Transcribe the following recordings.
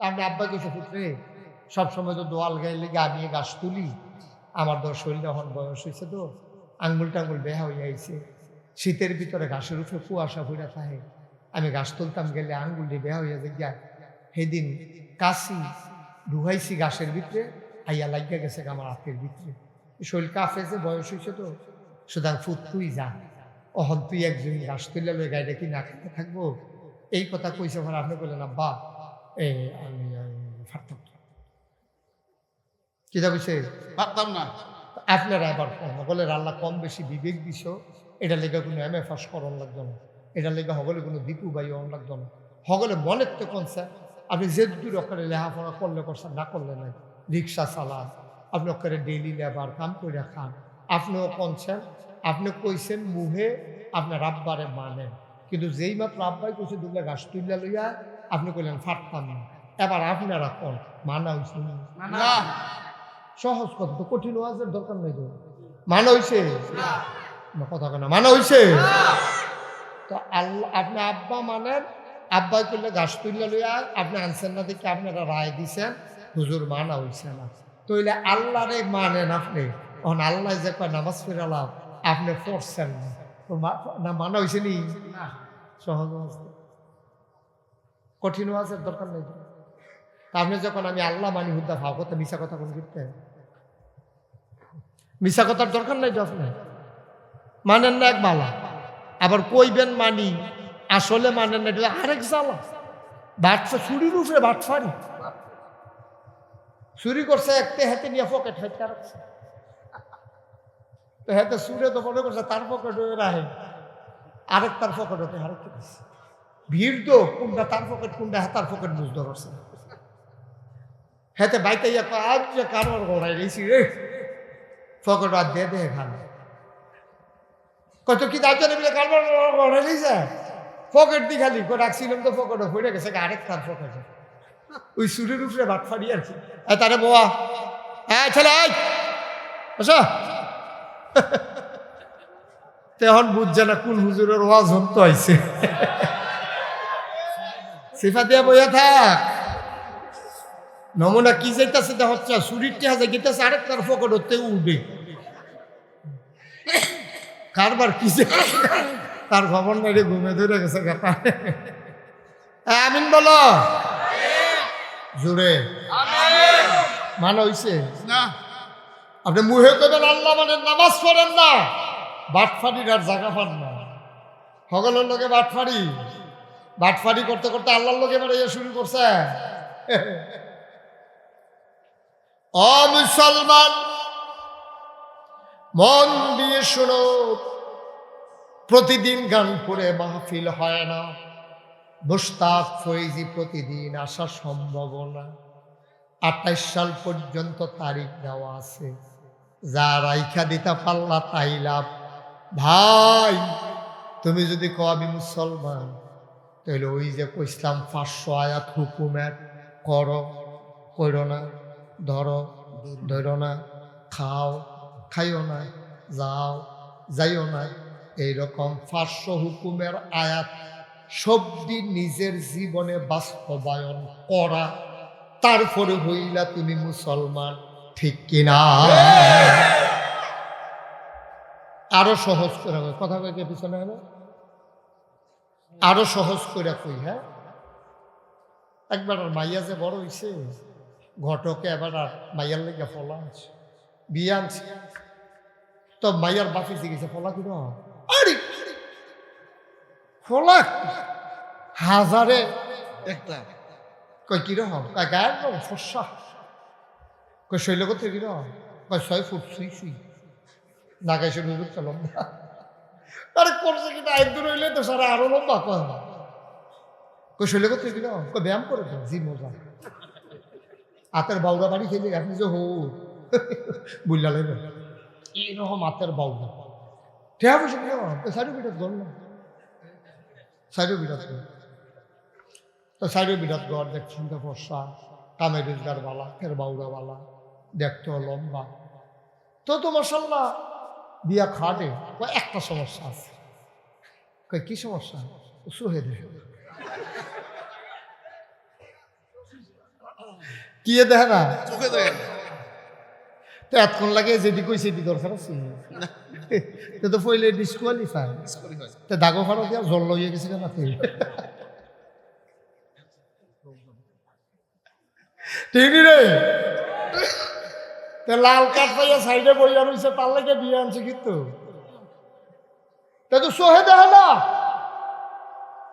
আপনি আব্বা কিছু পুত্রে সবসময় তো দোয়াল গাইলে গা নিয়ে গাছ তুলি, আমার শরীর যখন বয়স হয়েছে তো আঙ্গুল টাঙ্গুল বেহা হয়ে আইছে, শীতের ভিতরে ঘাসের উপরে কুয়াশা ফুড়া থাকে, আমি গাছ তুলতাম গেলে আঙ্গুল দিয়ে বেহা হইয়া যায়। সেদিন কাশি ঢুকাইছি গাছের ভিতরে, আইয়া লাগিয়া গেছে আমার হাতের ভিতরে, শরীর কাফেছে, বয়স হয়েছে তো, সুতরাং ফুট তুই যা, অহন তুই একজন গাছ তুলে লই গাড়িটা কি না খেতে থাকবো। এই কথা কইছে, আপনি বললেন আব্বা আমি ফারতাম না, কি যাবিছে পারতাম না। আপনারা এবার সকলের আল্লাহ কম বেশি বিবেক দিছ, এটা লেগে কোনো MFAS করণ লাগতো না, এটা লেগে সকলে কোনো দীপু বাই অন লাগতো না, সকলে মনের তো কনসেন আপনি যে দূর অক্ষরে লেখাপড়া করলে করছেন, না করলে নাই, রিক্সা চালান, আপনি অক্ষরে ডেইলি লেবার কাম করে খান, আপনিও কনছেন, আপনি কইছেন মুহে আপনার আব্বারে মানেন, কিন্তু যেই মাত্র আব্বাই কইছে দুগলা গাছ তুইলা লইয়া আপনি কইলেন ফাটতাম না। এবার আপনারা কোন মানা হইছে না, সহজ কথা, তো কঠিন ওয়াজের দরকার নেই, তো মানা হইছে কথা কেনা মানা হইছে। তো আল্লাহ আপনি আব্বা মানেন, আব্বাই করলে গাছ তুললে লইয়া আপনি আনছেন না দেখে আপনারা রায় দিছেন, হুজুর মানা হইছে না, তইলে আল্লাহরে মানেন আপনি, তখন আল্লাহ যে কয় নামাজ ফিরালাম আপনি পড়ছেন না, তো না মানা হইছে নি, সহজ ওয়াজ, কঠিন ওয়াজের দরকার নেই। আপনি যখন আমি আল্লাহ মানি হুদ্দা ভাও কথা মিশা কথা কোন করতে, মিশা কথার দরকার নাই তো, আপনি মানেন না এক বালা, আবার কইবেন মানি আসলে মানেন না, এটা আরেক জ্বালা। বাটফা চুরির উপরে বাটফারি, চুরি করছে একটা হাতে নিয়ে পকেট হাতে রাখছে, তো হাতে চুরে তো মনে করছে তার পকেট হয়ে রাখে, আরেক তার পকেট হতে আরেক ভিড় তো কোনটা তার পকেট কোনটা হাতার পকেট বুঝতে পারছে, হেতে বাইতে আজ যে কারবার গড়াই গেছি রে, পকেট আর দিয়ে দেহে খান কত কি দাঁড়িয়ে মিলে কারবার গড়াই গেছে, পকেট দি খালি করে রাখছিলাম তো পকেটও পড়ে গেছে আরেক তার পকেটে, ওই সুরের উপরে বাট ফাড়ি আর কি। তারে বোয়া হ্যাঁ ছেলে আচ্ছা তখন বুঝছে না কোন হুজুরের ওয়াজ হন্ত হয়েছে, সিফা দিয়া বইয়া থাক, নমুনা কি যাইতেছে তা হচ্ছে চুরির টেহা গেতেছে আরেক তার পকেট হতে উঠবে, কারবার কি তার খবর নাই রে, ঘুমে ধরে গেছে কথা। আমিন বলো জোরে, মানা হইছে না, আপনি মুহে কবেন আল্লাহ মানে নামাজ পড়েন না, বাটফাড়ির আর জায়গা পান না, সকলের লোকে বাটফাড়ি করতে করতে আল্লাহর লোকে এবার শুরু করছে। ও মুসলমান মন দিয়ে শোনো, প্রতিদিন গান করে মাহফিল হয় না, মুশতাক ফৈজি প্রতিদিন আসা সম্ভব না, 28 সাল পর্যন্ত তারিখ দেওয়া আছে, যা রাইখা দিতে পারলা তাই লাভ। ভাই তুমি যদি কও আমি মুসলমান, তাহলে ওই যে কইসলাম 500 আয়াত হুকুমের করো, করো না, ধরো, ধরো না, খাও, খাইও না, যাও, যাইও না, এইরকম 500 হুকুমের আয়াত সবটি নিজের জীবনে বাস্তবায়ন করা, তারপরে হইলা তুমি মুসলমান, ঠিক কিনা? আরো সহজ করে কথা কইতে পিছনে হবে, আরো সহজ করে কই। হ্যাঁ একবার আর মাইয়া যে বড় হইছে, ঘটকে এবার আর মাইয়ার লেগে ফলা আছে, বিয়ে আনছে, তো মাইয়ার বাপি জিজ্ঞেসে ফলা কিনা, আরে ফলা হাজারে একটা কই কিরকম, কয় গায়ের রং ফর্সা, কই শৈল করতে কিরকম, কয় 6 ফুট সুই সুই, না গাইছে নুজুর চলম না, আরে করছে কিনা একদূর হইলে তো সারা আরো লম্বা, কই শৈল করতে কিরকম, কই ব্যায়াম করে তো জি মজা, হাতের বাউরা বাড়ি খেলে আপনি যে হো বুঝলা লাগবে এইরকম হাতের বাউরা ঠিক আছে, সাইডও বিরাট গড় না, সাইডও বিরাট গড়, তো সাইডও বিরাট গড় দেখছেন তো ফর্সা, কামে রোজগার বালা, ফের বাউরা বালা, দেখতেও লম্বা, তো মাশাআল্লাহ বিয়া খাটে, একটা সমস্যা আছে, কই কি সমস্যা, সোহে দেখে কি দেখে না চোখে দেখেন তো এতক্ষণ লাগে যেটি কই সেটি দরকার আছে তো পইলে ডিসকোয়ালিফাই তো দাগো ফাড়ো দিয়া জল লইয়ে গেছে কেন তুই ঠিক রে তে লাল কাঠ পাইয়া সাইডে বইয়া রয়েছে তার লাগে বিয়ে আনছে কিন্তু তো সোহে দেখে না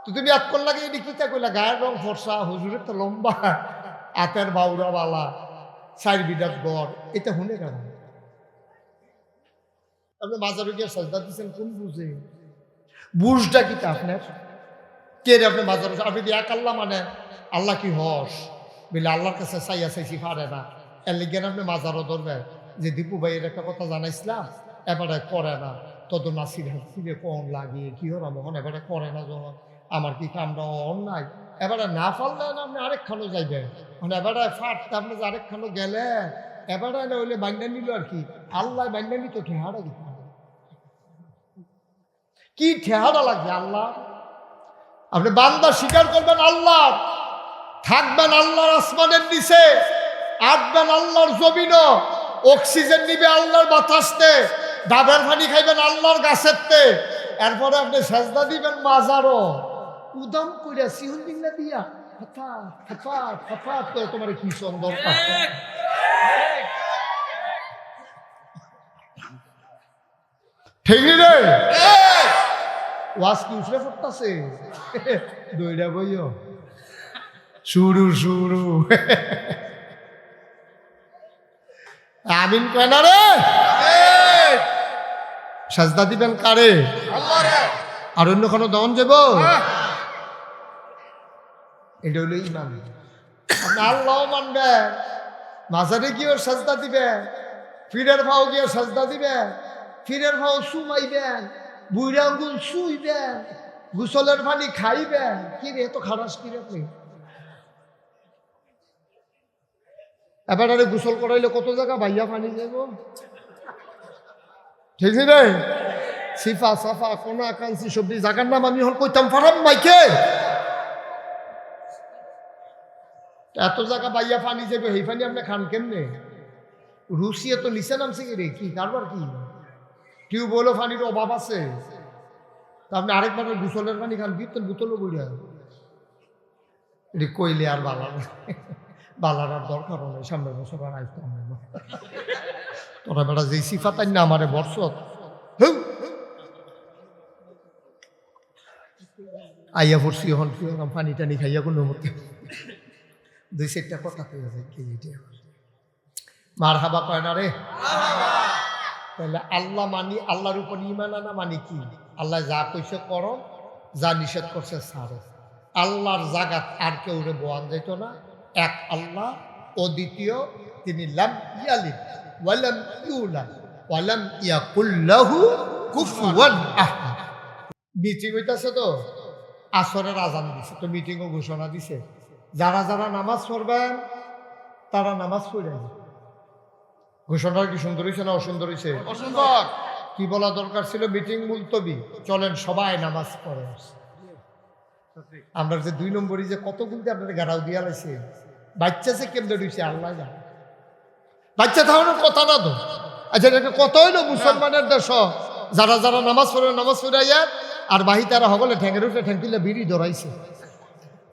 তো তুমি এতক্ষণ লাগে এটি কিতা কইলা গায়ের রং ফর্সা হুজুরের তো লম্বা হাতের বাউরা বালা চার বিডার গড় এটা শুনে কেন আপনি মাজারে গিয়ে সাজদা দিচ্ছেন কোন বুঝে বুঝটা কি তা আপনার কে রে আপনি মাজারে আপনি দিয়ে এক আল্লাহ মানে আল্লাহ কি হস বলে আল্লাহর কাছে চাইয়া চাইছি পারে না এর লিগেন আপনি মাজারও ধরবেন যে দীপু ভাইয়ের একটা কথা জানাইছিলাম এবারে করে না তত নাসির ফিরে কম লাগিয়ে কি হর মহন এবারে করে না যখন আমার কি কামটা অন্যায় এবারে না পারলেন আপনি আরেকখানো যাইবেন মানে এবারে ফাটতে আপনি যে আরেকখানো গেলে এবারে হইলে বান্ডা নিল আর কি আল্লাহ বান্ডা নিত ঠেহারা দিত কি ঠেহারা লাগবে আল্লাহ আপনি বান্দা স্বীকার করবেন আল্লাহ থাকবেন আল্লাহর আসমানের নিচে আটবেন আল্লাহর জমিন অক্সিজেন নিবে আল্লাহর বাতাসতে ডাবের পানি খাইবেন আল্লাহর গাছেরতে এরপরে আপনি সেজদা দিবেন মাজারও উদাম কইরা সিহুন দিল্লা দিয়া হঠাৎ হঠাৎ হঠাৎ করে তোমার কি সুন্দর ঠিক রে ওয়াজ কি উঠে পড়তাছে দইরা বইও শুরু শুরু আমিন কয় না রে সাজদা দিবেন কারে আর অন্য কোনো দন যাব এটা হলো ইমান আপনি আল্লাহ মানবেন মাজারে গিয়ে সাজদা দিবেন ফিরের ভাও গিয়ে সাজদা দিবেন ফিরের ভাও সুমাইবেন বুড়া আঙ্গুল শুইবেন গোসলের পানি খাইবেন কি রে এত খারাপ কি রে আপনি এবার আরে গোসল করাইলে কত জায়গা ভাইয়া পানি যাব ঠিক রে সিফা সাফা কোনা কাঞ্চি সবজি জায়গার নাম আমি হল কইতাম ফারাম মাইকে এত জায়গা বাইয়া পানি যাবে সেই পানি আপনি খান কেমনে রুশিয়া তো নিচে নামছে কি রে কি কারবার কি টিউবওয়েলও পানির অভাব আছে তা আপনি আরেকবার গোসলের পানি খান কীর্তন বোতলও বইয়া এটি কইলে আর বালার আর দরকার নেই সামনের বছর আর আইতো তোরা বেড়া যে সিফাতাই না আমারে বর্ষত আইয়া পড়ছি এখন কি পানি টানি খাইয়া কোনো মতে দুই চারটা কথা কইয়া যায় কি মার হাবা কয় না রে তাহলে আল্লাহ মানি আল্লাহর উপর ইমান আনা মানি কি আল্লাহ যা কইছে করো যা নিষেধ করছে ছাড়ো আল্লাহর জাগাত আর কেউ রে বোয়ান যাইত না এক আল্লাহ ও দ্বিতীয় তিনি লাম ইয়ালিদ ওয়ালাম ইউলাদ ওয়ালাম ইয়াকুল লাহু কুফুয়ান আহাদ মিটিং হইতাছে তো আসরের আজান দিছে তো মিটিংও ঘোষণা দিছে যারা যারা নামাজ পড়বেন তারা নামাজ পড়বেন ঘোষণা কি সুন্দর হয়েছে না অসুন্দর হয়েছে অসুন্দর কি বলা দরকার ছিল মিটিং মুলতবি চলেন সবাই নামাজ পড়ে আমরা যে 2 নম্বরই যে কত গুনতে আপনাদের গাড়াও দিয়া লাইছে বাচ্চা সে কেমনে রয়েছে আল্লাহ জানে বাচ্চা তাহলে কথা না তো আচ্ছা এটা কত হইলো মুসলমানের দেশ যারা যারা নামাজ পড়াইয়া আর বাহি তারা হগলে ঠ্যাঙের উঠে ঠ্যাং তুলে বিড়ি ধরাইছে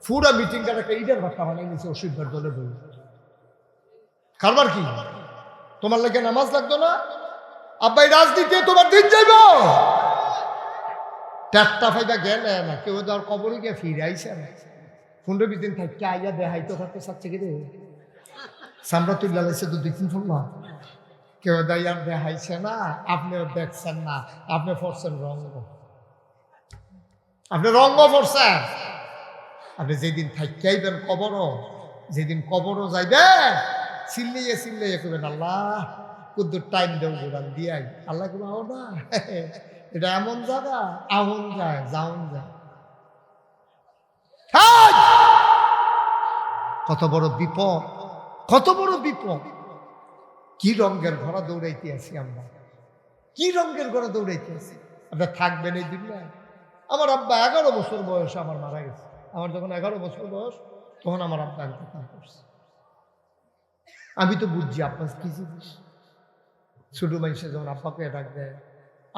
পুরা মিটিংটা একটা ইডের ভাট্টা বানাই নিয়েছে অসুবিধার দলে বই কারবার কি তোমার লাগে নামাজ লাগতো না আব্বাই রাজনীতি তোমার দিন যাইব ট্যাকটা ফাইদা গেলে না কেউ ধর কবরে গিয়ে ফিরে আইসে না 15-20 দিন থাকতে আইয়া দেখাইতে থাকতে চাচ্ছে কি রে সামরা তুল্লা লাইছে তো 2-3 ফুল না কেউ দাইয়ার দেখাইছে না আপনিও দেখছেন না আপনি পড়ছেন রঙ্গ আপনি রঙ্গ পড়ছেন আপনি যেদিন থাকতে আইবেন কবরও যেদিন কবরও যাইবেন চিল্লাইয়া করবেন আল্লাহ কুদ্দুর টাইম দেব গোড়ান দিয়াই আল্লাহ কোনো আও না এটা এমন জায়গা আহন যায় যাওন যায় কত বড় বিপদ কত বড় বিপদ কি রঙের ঘোড়া দৌড়াইতে আছি আমরা কি রঙের ঘোড়া দৌড়াইতে আছি আপনার থাকবেন এই দুনিয়ায় আমার আব্বা 11 বছর বয়সে আমার মারা গেছে আমার যখন 11 বছর বয়স তখন আমার আব্বা ইন্তেকাল করছে আমি তো বুঝছি আপনার কি জিনিস। ছোট মানুষে যখন আব্বাকে ডাক দেয়,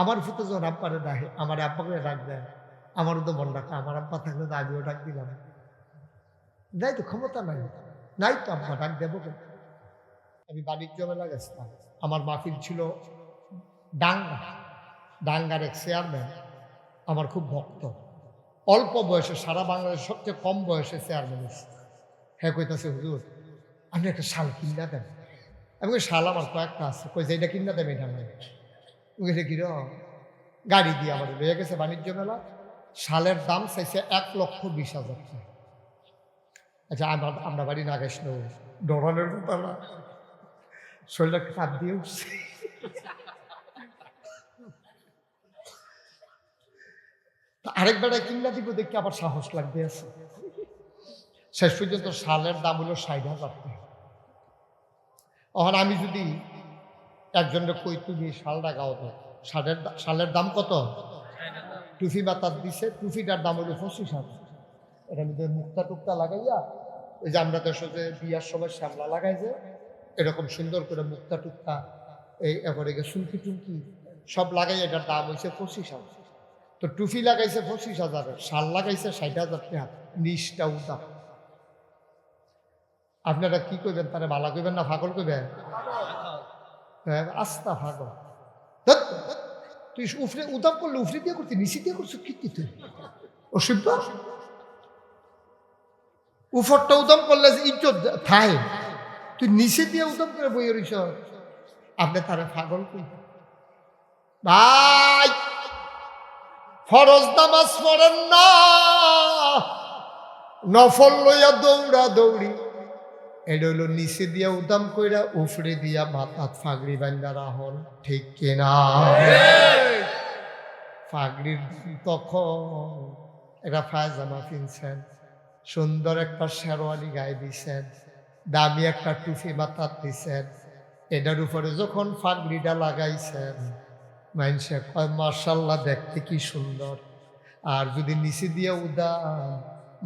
আমার ফুটো যখন আব্বারে ডাকে, আমার আব্বাকে ডাক দেয়, আমারও তো মন ডাকা, আমার আব্বা থাকলে তো আমিও ডাক দিলাম। নাই তো ক্ষমতা নাই, নাই তো আব্বা ডাক দেবো কেন। আমি বাণিজ্য মেলা গেছিলাম, আমার মাহফিল ছিল ডাঙ্গা, ডাঙ্গার এক চেয়ারম্যান আমার খুব ভক্ত, অল্প বয়সে সারা বাংলাদেশ সবচেয়ে কম বয়সে চেয়ারম্যান হয়েছে। হ্যাঁ কইতাছে হুজুর আপনি একটা শাল কিনা দেন। আমি কই শাল আমার কয়েকটা আছে, কই যে এটা কিনা দেন এটা নয়। এটা কিরম গাড়ি দিয়ে আমার লয়ে গেছে বাণিজ্য মেলা, শালের দাম চাইছে 1,20,000 টাকা। আচ্ছা আমরা বাড়ি না গেছ ডরানোর ব্যাপার না, শরীরটা কাপ দিয়ে উঠছে। আরেক বেড়ায় কিনা দিব দেখি আবার সাহস লাগবে আছে। শেষ পর্যন্ত শালের দাম হলো 60,000 টাকা। এখন আমি যদি একজনের কই তুমি শালটা গাও তো, শালের দাম কত? টুফি মাতার দিছে, টুফিটার দাম হলো 25,000। এটার মধ্যে মুক্তা টুক্তা লাগাইয়া, ওই যে আমরা দেশে যে বিয়ার সময় শ্যামলা লাগাই যে, এরকম সুন্দর করে মুক্তা টুক্তা এই এবারে চুমকি টুমকি সব লাগাই, এটার দাম হয়েছে 25,000। তো টুফি লাগাইছে 25,000, শাল লাগাইছে 60,000 টাকা। নিচটা উদাম। আপনারা কি করবেন, তারা ভালা করবেন না ফাগল করবেন? আস্তা ফাগল। তুই উফরে উদাম করলে উফরে দিয়ে করতে, নিচে দিয়ে করছো কি তুই অসভ্য। উপরটা উদম করলে ইজ্জত থাই, তুই নিচে দিয়ে উদম করে বই রইছ। আপনি তারা ফাগল কই ভাই, ফরজ নামাজ পড়েন না, নফল লইয়া দৌড়া দৌড়ি। এটা হইল নিচে দিয়া উদাম কইরা উফরে দিয়া মাথাত ফাগড়ি বান্ধা রাহন, ঠিক কিনা? ফাগড়ির তখন একটা পায়জামা কিনছেন, সুন্দর একটা শেরওয়ানি গায়ে দিছেন, দামি একটা টুপি মাথাত দিছেন, এটার উপরে যখন ফাগড়িটা লাগাইছেন মানুষে কয় মাশাআল্লাহ দেখতে কি সুন্দর। আর যদি নিচে দিয়ে উদাম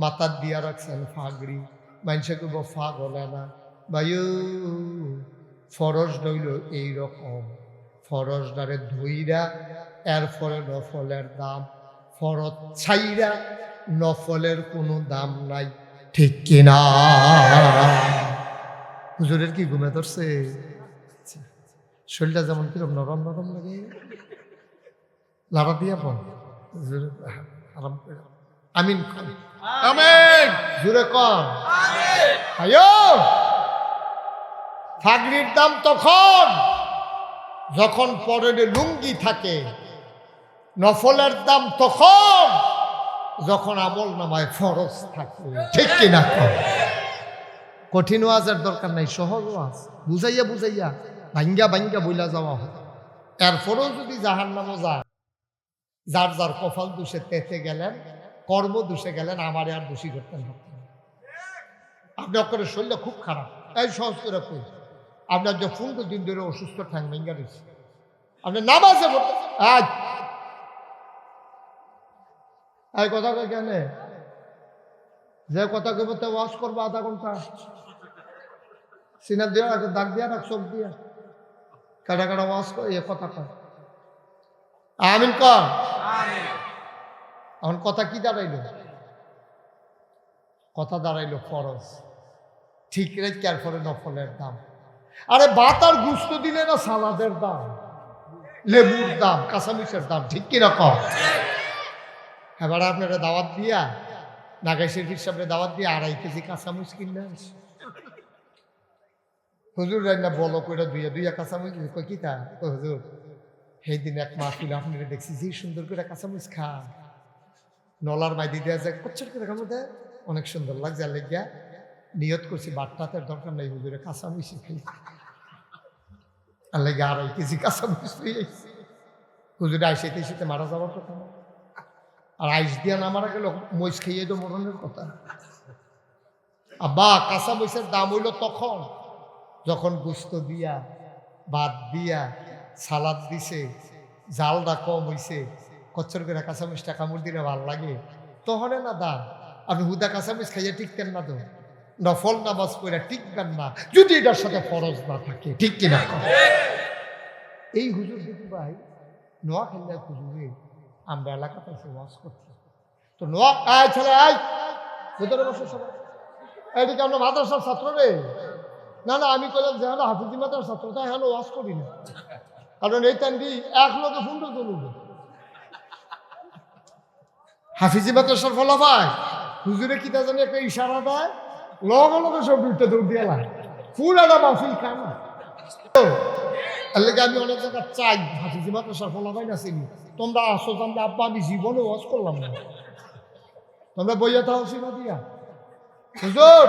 মাথার দিয়া রাখছেন ফাগড়ি, মানুষে কইব ফাগলে না ভাইও। ফরজ রইল এইরকম, ফরজ দ্বারে ধইরা এরপরে নফলের দাম, ফরজ ছাইরা নফলের কোনো দাম নাই, ঠিক কিনা? হুজুরের কি ঘুমে ধরছে? শরীরটা যেমন কিরম নরম নরম লাগে, লাড়া দিয়া বল আরাম করে। আমিন আমিন। জুড়ে কম আয়ো। ফাগড়ির দাম তখন যখন পরনে লুঙ্গি থাকে, নফলের দাম তখন যখন আমল নামায় ফরজ থাকে, ঠিক কিনা? কঠিন ওয়াজের দরকার নাই, সহজ ওয়াজ বুঝাইয়া বুঝাইয়া ভাঙ্গা ভাঙ্গা বইলা যাওয়া হয়। এরপরেও যদি জাহান্নামও যায়, যার যার কপাল দোষে তেতে গেলেন, কর্ম দোষে গেলেন, আমারে আর দোষী করতেন না। আপনি অক্ষরের শরীরটা খুব খারাপ, এই সহজ করে কই, আপনার যে 15 দিন ধরে অসুস্থ ঠ্যাং ভেঙ্গা রয়েছে, আপনি নামাজে আজ এই কথা কই কেন? যে কথা কইব তে ওয়াশ করবো আধা ঘন্টা, সিনা দিয়া রাখ, দাগ দিয়া রাখ, চোখ দিয়া কাটা কাটা ওয়াশ করে এ কথা কয়। আমিন কর। এখন কথা কি দাঁড়াইল? কথা দাঁড়াইল ফরজ, ঠিক রেখে আর পরে নফলের দাম। আরে ভাত আর গুস্ত দিলে না সালাদের দাম, লেবুর দাম, কাঁচামরিচের দাম, ঠিক কিরকম? এবার আপনারা দাওয়াত দিয়া নাগাই শরীফের সামনে দাওয়াত দিয়ে 2.5 কেজি কাঁচামরিচ কিনে আনছে। হুজুর রান্না বলো কইরা দুইয়া কাঁচামরিচ কই কি তা হুজুর সেই দিন এক মাহফিল আপনারা দেখছি যে সুন্দর করে কাঁচামরিচ খা, নলার মাইদি দেওয়া যায় কচ্ছর করে খামো দেয়, অনেক সুন্দর লাগছে। আর লেগিয়া নিয়ত করছি বাট্টাতের দরকার নাই, হুজুরে কাঁচামরিচ খাই। আর লেগে 2.5 কেজি কাঁচামরিচ পেয়ে হুজুরে আইসাইতে এসেতে মারা যাওয়ার কথা না। আর আইস দিয়া না মারা গেল, মরিচ খেয়ে তো মরণের কথা। আব্বা কাঁচামরিচের দাম হইল তখন যখন গুস্ত দিয়া ভাত দিয়া সালাদ দিছে, জালটা কম হইছে, কচ্ছর করে কাঁচামরিচটা কামড় দিলে ভাল লাগে, তখন না দাম। আপনি হুদা কাঁচামরিচ খাইয়া টিকতেন না তো, নফল নামাজ পড়ে টিকবেন না যদি এটার সাথে ফরজ না থাকে, ঠিক কিনা? এই হুজুর দেখি ভাই নোয়াখালীর হুজুরে আমরা এলাকাতে এসে ওয়াজ করছি, তো আয় ছেলে আয় ভেতরে বসে সবাই, এদিকে আমরা মাদ্রাসার ছাত্র রে। না না, আমি কইলাম যে হলো হাফিজি মাদ্রাসার ছাত্র, তাই হলো ওয়াজ করি না, কারণ এই টাইমটি এক লোকে ফুন্ড চলুন হাফিজি মাদ্রাসার ফলাফায় হুজুরে কি তা জানি একটা ইশারা দেয়, লগে লগে সব দুইটা দৌড় দিয়ে লাগে ফুল একটা মাহফিল খানা। তাহলে আমি অনেক জায়গা চাই হাফিজি মাদ্রাসার ফলাফাই না চিনি, তোমরা আসো জানলে আব্বা আমি জীবনে ওয়াজ করলাম না, তোমরা বইয়া তাও সীমা দিয়া হুজুর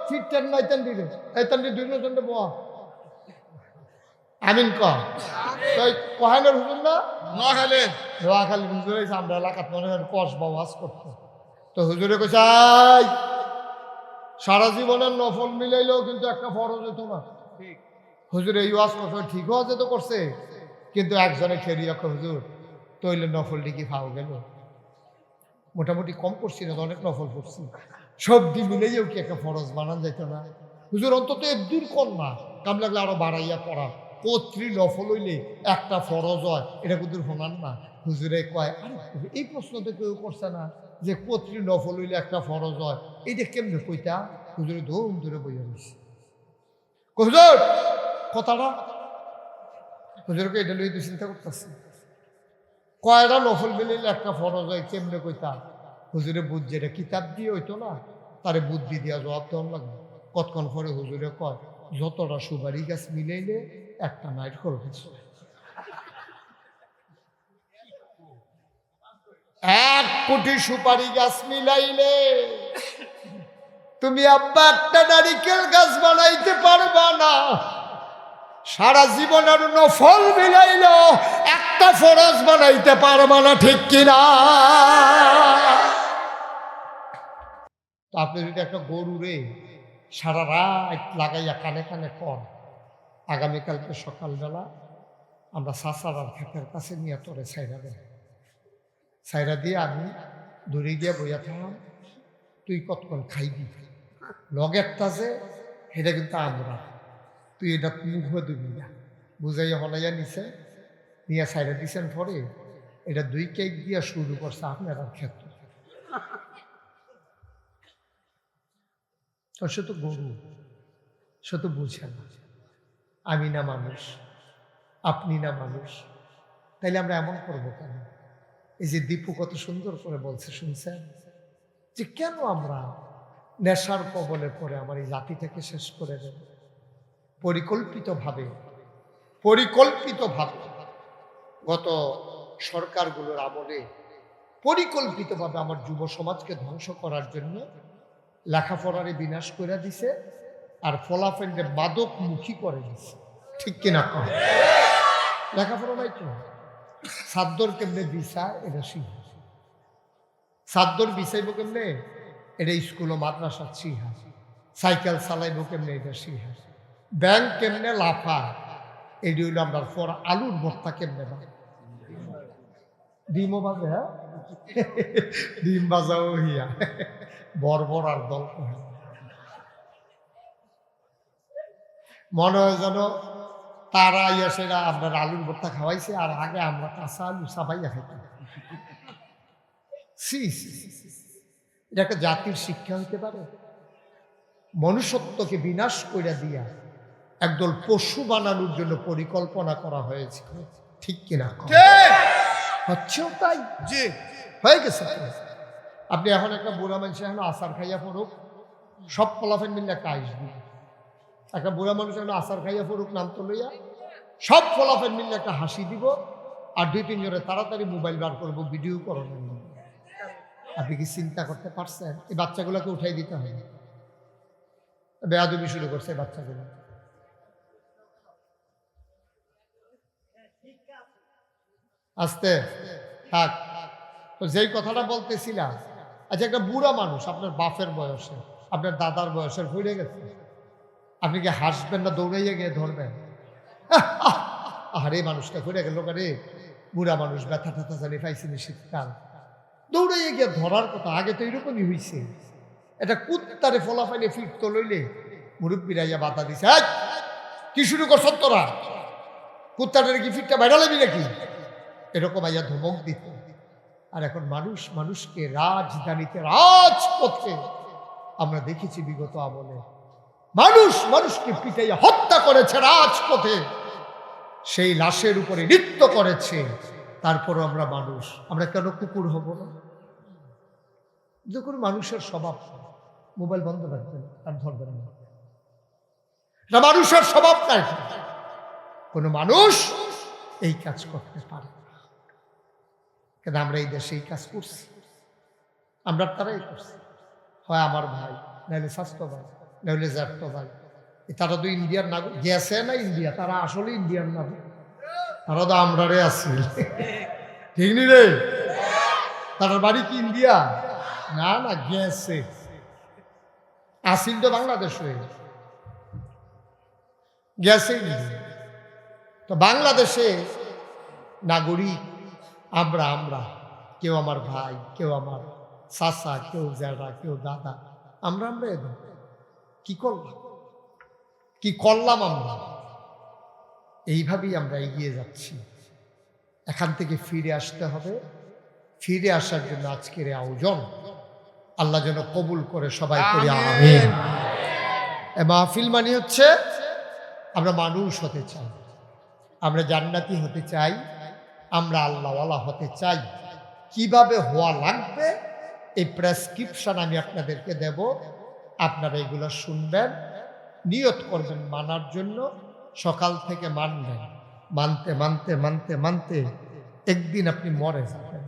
ফিরতেন না এতেন দিলে এতেন দিয়ে দুই জন বয়া আমিন কহেনের হুজুর না নোয়াখালী হুজুর হয়েছে আমরা এলাকাত মনে হয় কসবা ওয়াজ করতো, তো হুজুরে কইছে সারা জীবনের নফল মিলাইলেও কিন্তু একটা ফরজ হইতো না। হুজুর এই ওয়াজ করছে ঠিক হওয়া তো করছে, কিন্তু একজনে খেরি একটা হুজুর তৈলে নফল ডিকি খাওয়া গেল, মোটামুটি কম করছি না, অনেক নফল করছি, সব দিন মিলাইও কি একটা ফরজ বানান যাইত না? হুজুর অন্তত দূর কর না, কাম লাগলে আরো বাড়াইয়া পড়া, কত্রি নফল হইলে একটা ফরজ হয়, এটা কিন্তু শোনান না। হুজুরে কয় এই প্রশ্ন তো কেউ করছে না যে কত্রি নফল হইলে একটা ফরজ হয়, এইটা কেমনে কইতা? হুজুরে ধুম ধরে বইয়া দিচ্ছে হুজুর কথাটা, হুজুরকে এটা লইতে চিন্তা করতেছি কয়টা নফল মিলাইলে একটা ফরজ হয় কেমনে কইতা? হুজুরে বুঝছে এটা কিতাব দিয়ে হইতো না, তারে বুদ্ধি দিয়া জবাব দেওয়ার লাগবে। কতক্ষণ পরে হুজুরে কয় যতটা সুপারি গাছ মিলাইলে একটা নাইট খোল গাছ, 1 কোটি সুপারি গাছ মিলাইলে তুমি আব্বা একটা নারিকেল গাছ বানাইতে পারবা না, সারা জীবনের নফল মিলাইল একটা ফরজ বানাইতে পারবা না, ঠিক কিনা? আপনি যদি একটা গরু রে সারা রাত লাগাইয়া কানে কানে কর আগামীকালকে সকালবেলা আমরা সাসারার ক্ষেতের কাছে নিয়ে তোরে সাইরা দেয়, সাইরা দিয়ে আমি দূরে গিয়া বইয়া থাকলাম, তুই কতক্ষণ খাইবি, লগেরটা যে সেটা কিন্তু আমরা, তুই এটা মুখ দিবি না, বুঝাইয়া হলাইয়া নিছে, নিয়ে সাইরা দিছেন পরে এটা 2 কেক দিয়া শুরু করছে আপনার ক্ষেত্রে। সে তো গরু, সে তো বুঝে না, আমি না মানুষ, আপনি না মানুষ, তাইলে আমরা এমন করবো কেন? এই যে দীপু কত সুন্দর করে বলছে শুনছেন, যে কেন আমরা নেশার কবলে পড়ে আমার এই জাতিটাকে শেষ করে দেব? পরিকল্পিতভাবে গত সরকারগুলোর আমলে পরিকল্পিতভাবে আমার যুব সমাজকে ধ্বংস করার জন্য লেখাপড়ারে বিনাশ করে দিছে, আর ফলাফেন্ডে মাদক মুখী করে দিছে, ঠিক কিনা? লেখাপড়া নাই তো, সাদ্দর কেমনে বিছা এটা শিখা, সাদ্দর বিছাইব কেমনে এটা স্কুল ও মাদ্রাসা শিখা, সাইকেল চালাইব কেমনে এটা শিখা, ব্যাংক কেমনে লাফা এটি হইল আমরা পর, আলুর ভর্তা কেমনে বা ডিমও বাজে, হ্যাঁ ডিম বাজাও হিয়া বর্বর আর দল মনে হয় যেন তারা ইয়া সেরা আপনার আলুর ভর্তা খাওয়াইছে, আর আগে আমরা কাঁচা আলু চাবাইয়া খাইতাম। এটা একটা জাতির শিক্ষা হইতে পারে? মনুষ্যত্বকে বিনাশ করে দিয়া একদল পশু বানানোর জন্য পরিকল্পনা করা হয়েছে, ঠিক কিনা? হচ্ছেও তাই, যে হয়ে গেছে। আপনি এখন একটা বুড়া মানুষ এখন আচার খাইয়া পড়ুক, সব ফলাফেন মিললে একটা আইস দিবে, একটা বুড়া মানুষ এখন আচার খাইয়া পড়ুক নাম তো লইয়া, সব ফলাফেন মিললে একটা হাসি দিব, আর 2-3 জনে তাড়াতাড়ি মোবাইল বার করবো ভিডিও করবেন। আপনি কি চিন্তা করতে পারছেন? এই বাচ্চাগুলোকে উঠাই দিতে হবে, বেয়াদবি শুরু করছে বাচ্চাগুলো। আস্তে থাক। তো যেই কথাটা বলতেছিলাম, আচ্ছা একটা বুড়া মানুষ আপনার বাপের বয়সে, আপনার দাদার বয়সের হয়ে গেছে, আপনি কি হাসবেন না দৌড়াইয়া গিয়ে ধরবেন? আরে মানুষটা ঘুরে গেল, রে বুড়া মানুষ ব্যথা ট্যাথা জানি পাইছিনি শীতকাল, দৌড়াইয়া গিয়ে ধরার কথা। আগে তো এরকমই হয়েছে, এটা কুত্তারে ফলাফাইলে ফিট তো লইলে মুরব্বীরা ইয়া বাতা দিছে, এই কি শুরু করছ তোরা, কুত্তাটার কি ফিটটা বাইরে লাগবি নাকি, এরকম আইয়া ধমক দিত। আর এখন মানুষ মানুষকে রাজধানীতে রাজপথে আমরা দেখেছি বিগত আমলে মানুষ মানুষকে পিটাইয়া হত্যা করেছে রাজপথে, সেই লাশের উপরে নৃত্য করেছে। তারপরও আমরা মানুষ, আমরা কেন কুকুর হব না? যখন মানুষের স্বভাব, মোবাইল বন্ধ রাখবেন আর ধরবেন না, এটা মানুষের স্বভাব না। কোনো মানুষ এই কাজ করতে পারে না, কেন আমরা এই দেশে এই কাজ করছি, আমরা তারাই করছি। হয় আমার ভাই, নাহলে স্বাস্থ্য ভাই, নাহলে জ্যাঠত ভাই। তারা তো ইন্ডিয়ার নাগরিক গেছে না ইন্ডিয়া, তারা আসলে ইন্ডিয়ান নাগরিক, তারা তো আমরারে আসছিল, ঠিক নি রে? তার বাড়ি কি ইন্ডিয়া? না না, গেছে, আসিল তো বাংলাদেশ হয়ে গেছে। তো বাংলাদেশে নাগরিক আমরা আমরা কেউ আমার ভাই, কেউ আমার চাচা, কেউ জ্যাঠা, কেউ দাদা, আমরা আমরা এদের কি করলাম, কি করলাম আমরা? এইভাবেই আমরা এগিয়ে যাচ্ছি। এখান থেকে ফিরে আসতে হবে। ফিরে আসার জন্য আজকের এই আয়োজন আল্লাহ যেন কবুল করে, সবাই করি আমিন। এই মাহফিল মানে হচ্ছে আমরা মানুষ হতে চাই, আমরা জান্নাতি হতে চাই, আমরা আল্লাহওয়ালা হতে চাই। কিভাবে হওয়া লাগবে এই প্রেসক্রিপশন আমি আপনাদেরকে দেব, আপনারা এগুলো শুনবেন, নিয়ত করবেন মানার জন্য। সকাল থেকে মানবেন, মানতে মানতে মানতে মানতে একদিন আপনি মরে যাবেন।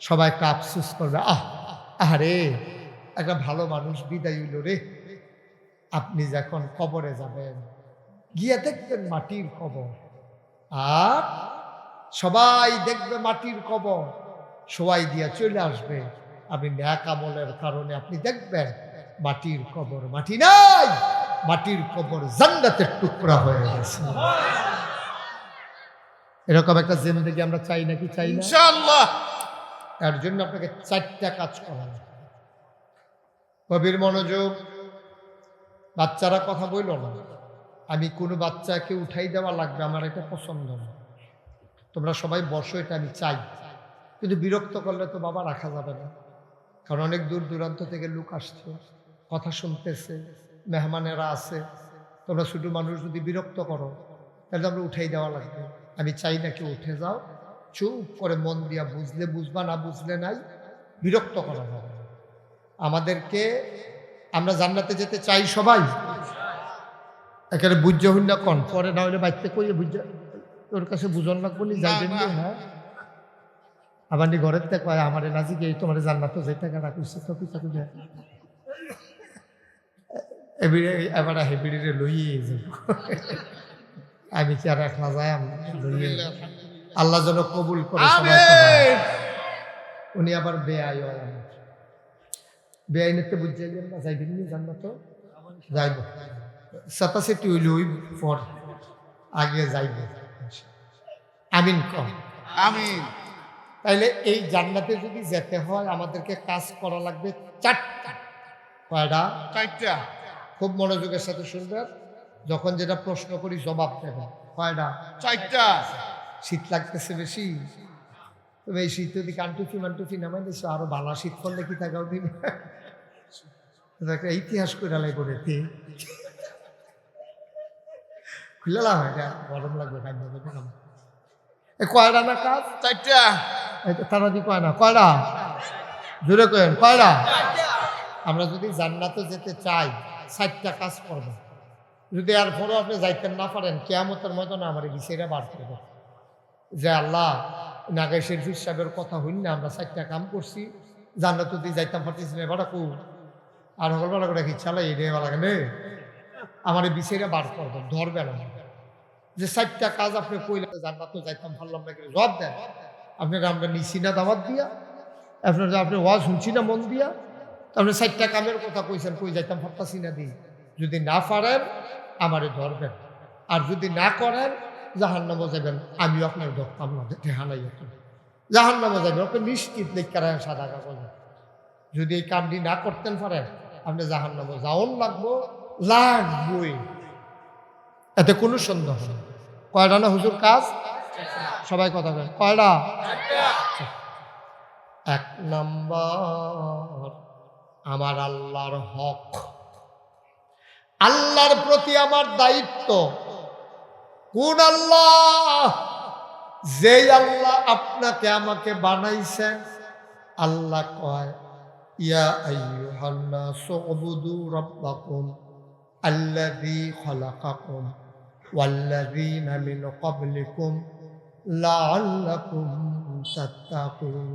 সবাই একটা আফসোস করবে, আরে একটা ভালো মানুষ বিদায় হইল রে। আপনি যখন কবরে যাবেন, গিয়ে দেখবেন মাটির কবর, আর সবাই দেখবে মাটির কবর, সবাই দিয়া চলে আসবে। আপনি ন্যাক আমলের কারণে আপনি দেখবেন মাটির কবর মাটি নাই, মাটির কবর জান্নাতের টুকরা হয়ে গেছে। এরকম একটা জিন্দেগি আমরা চাই নাকি চাই না? ইনশাআল্লাহ। এর জন্য আপনাকে 4টা কাজ করা লাগবে। গভীর মনোযোগ, বাচ্চারা কথা বইল না, আমি কোনো বাচ্চাকে উঠাই দেওয়া লাগবে, আমার এটা পছন্দ না। তোমরা সবাই বসো, এটা আমি চাই, কিন্তু বিরক্ত করলে তো বাবা রাখা যাবে না, কারণ অনেক দূর দূরান্ত থেকে লোক আসছে, কথা শুনতেছে, মেহমানেরা আছে। তোমরা ছোটো মানুষ যদি বিরক্ত করো তাহলে আমরা উঠাই দেওয়া লাগবে। আমি চাই না কেউ উঠে যাও, চুপ করে মন দিয়া বুঝলে বুঝবা, না বুঝলে নাই, বিরক্ত করা হবে না। আমাদেরকে, আমরা জান্নাতে যেতে চাই সবাই, এখানে বুঝ্য হইন না কন, পরে না হইলে বাড়িতে কইয়ে বুঝা তোর কাছে বুঝন লাগবো নি যাইবেন না। হ্যাঁ, আবার নি ঘরের থেকে কয় আমার নাজি গিয়ে তোমার জান্নাত যেতে গেলা কইছে তো পিছা কইবে এবার হেবিড়িরে লইয়ে যাব। আমি কি আর একলা যাই, লইয়ে আল্লাহ যেন কবুল করে সবাই। উনি আবার বেআই হয়, আমার বেআই নিতে বুঝে গেলেন না, যাইবেন নি জান্নাত? যাইব, সাতাশিটি হইল ওই পর আগে যাইব। আমিন কম আমিন। তাইলে এই জান্নাতে যদি যেতে হয় আমাদেরকে কাজ করা লাগবে 4টা। কয়টা? 4টা। খুব মনোযোগের সাথে শুনবেন, যখন যেটা প্রশ্ন করি জবাব দেবেন। কয়টা? 4টা। শীত লাগতেছে বেশি, তবে এই শীত যদি কানটুফি মানটুফি নামাই দিছো, আরো ভালো শীত করলে কি থাকাও দিন একটা ইতিহাস করে লাই করে খুলে হয়, গরম লাগবে। কয়টা না কাজ? 4টা। তারা দি কয় না, কয়টা? জোরে কেন, কয়টা? আমরা যদি জান্নাতে যেতে চাই 4টা কাজ করবো। যদি আর পরেও আপনি যাইতেন না পারেন, কিয়ামতের ময়দানে আমার বিষয়টা বার করবো যে আল্লাহ, নাগাই শরীফ সাহেবের কথা হইল না, আমরা 4টা কাম করছি, জান্নাত যদি যাইতাম পারতেছি না, এবার কু আর হল বেলা করে কি চালাই এই লাগে নে, আমার এই বিষয়টা বার করবো, ধরবে না যে 4টা কাজ আপনি কইলে জান্নাত যাইতাম পারলাম না, জবাব দেন। আপনারা আমরা নিছি না দাওয়াত দিয়া, আপনারা আপনি ওয়াজ শুনছি না মন দিয়া, আপনি 4টা কামের কথা কইছেন, কই যাইতাম পারতাছি না দিই। যদি না পারেন আমারে ধরবেন, আর যদি না করেন জাহান্নামে যাবেন, আমিও আপনার ধরতাম না, ঠেহানাই জাহান্নামে যাবেন, আপনি নিশ্চিত লিখার সাদা কাগজে। যদি এই কামটি না করতেন পারেন আপনি জাহান্নামে যাওন লাগবই, এতে কোনো সন্দেহ নেই। কয়টা না হুজুর কাজ? সবাই কথা বলেন, কয়টা? এক নাম্বার আমার আল্লাহর হক, আল্লাহর প্রতি আমার দায়িত্ব। কোন আল্লাহ? যেই আল্লাহ আপনাকে আমাকে বানাইছেন। আল্লাহ কয়, ইয়া আইয়ুহান নাসু উবুদু রাব্বাকুম আল্লাযী খালাকাকুম ওয়াল্লাযীনা মিন ক্বাবলিকুম লাআল্লাকুম তাত্তাকুন।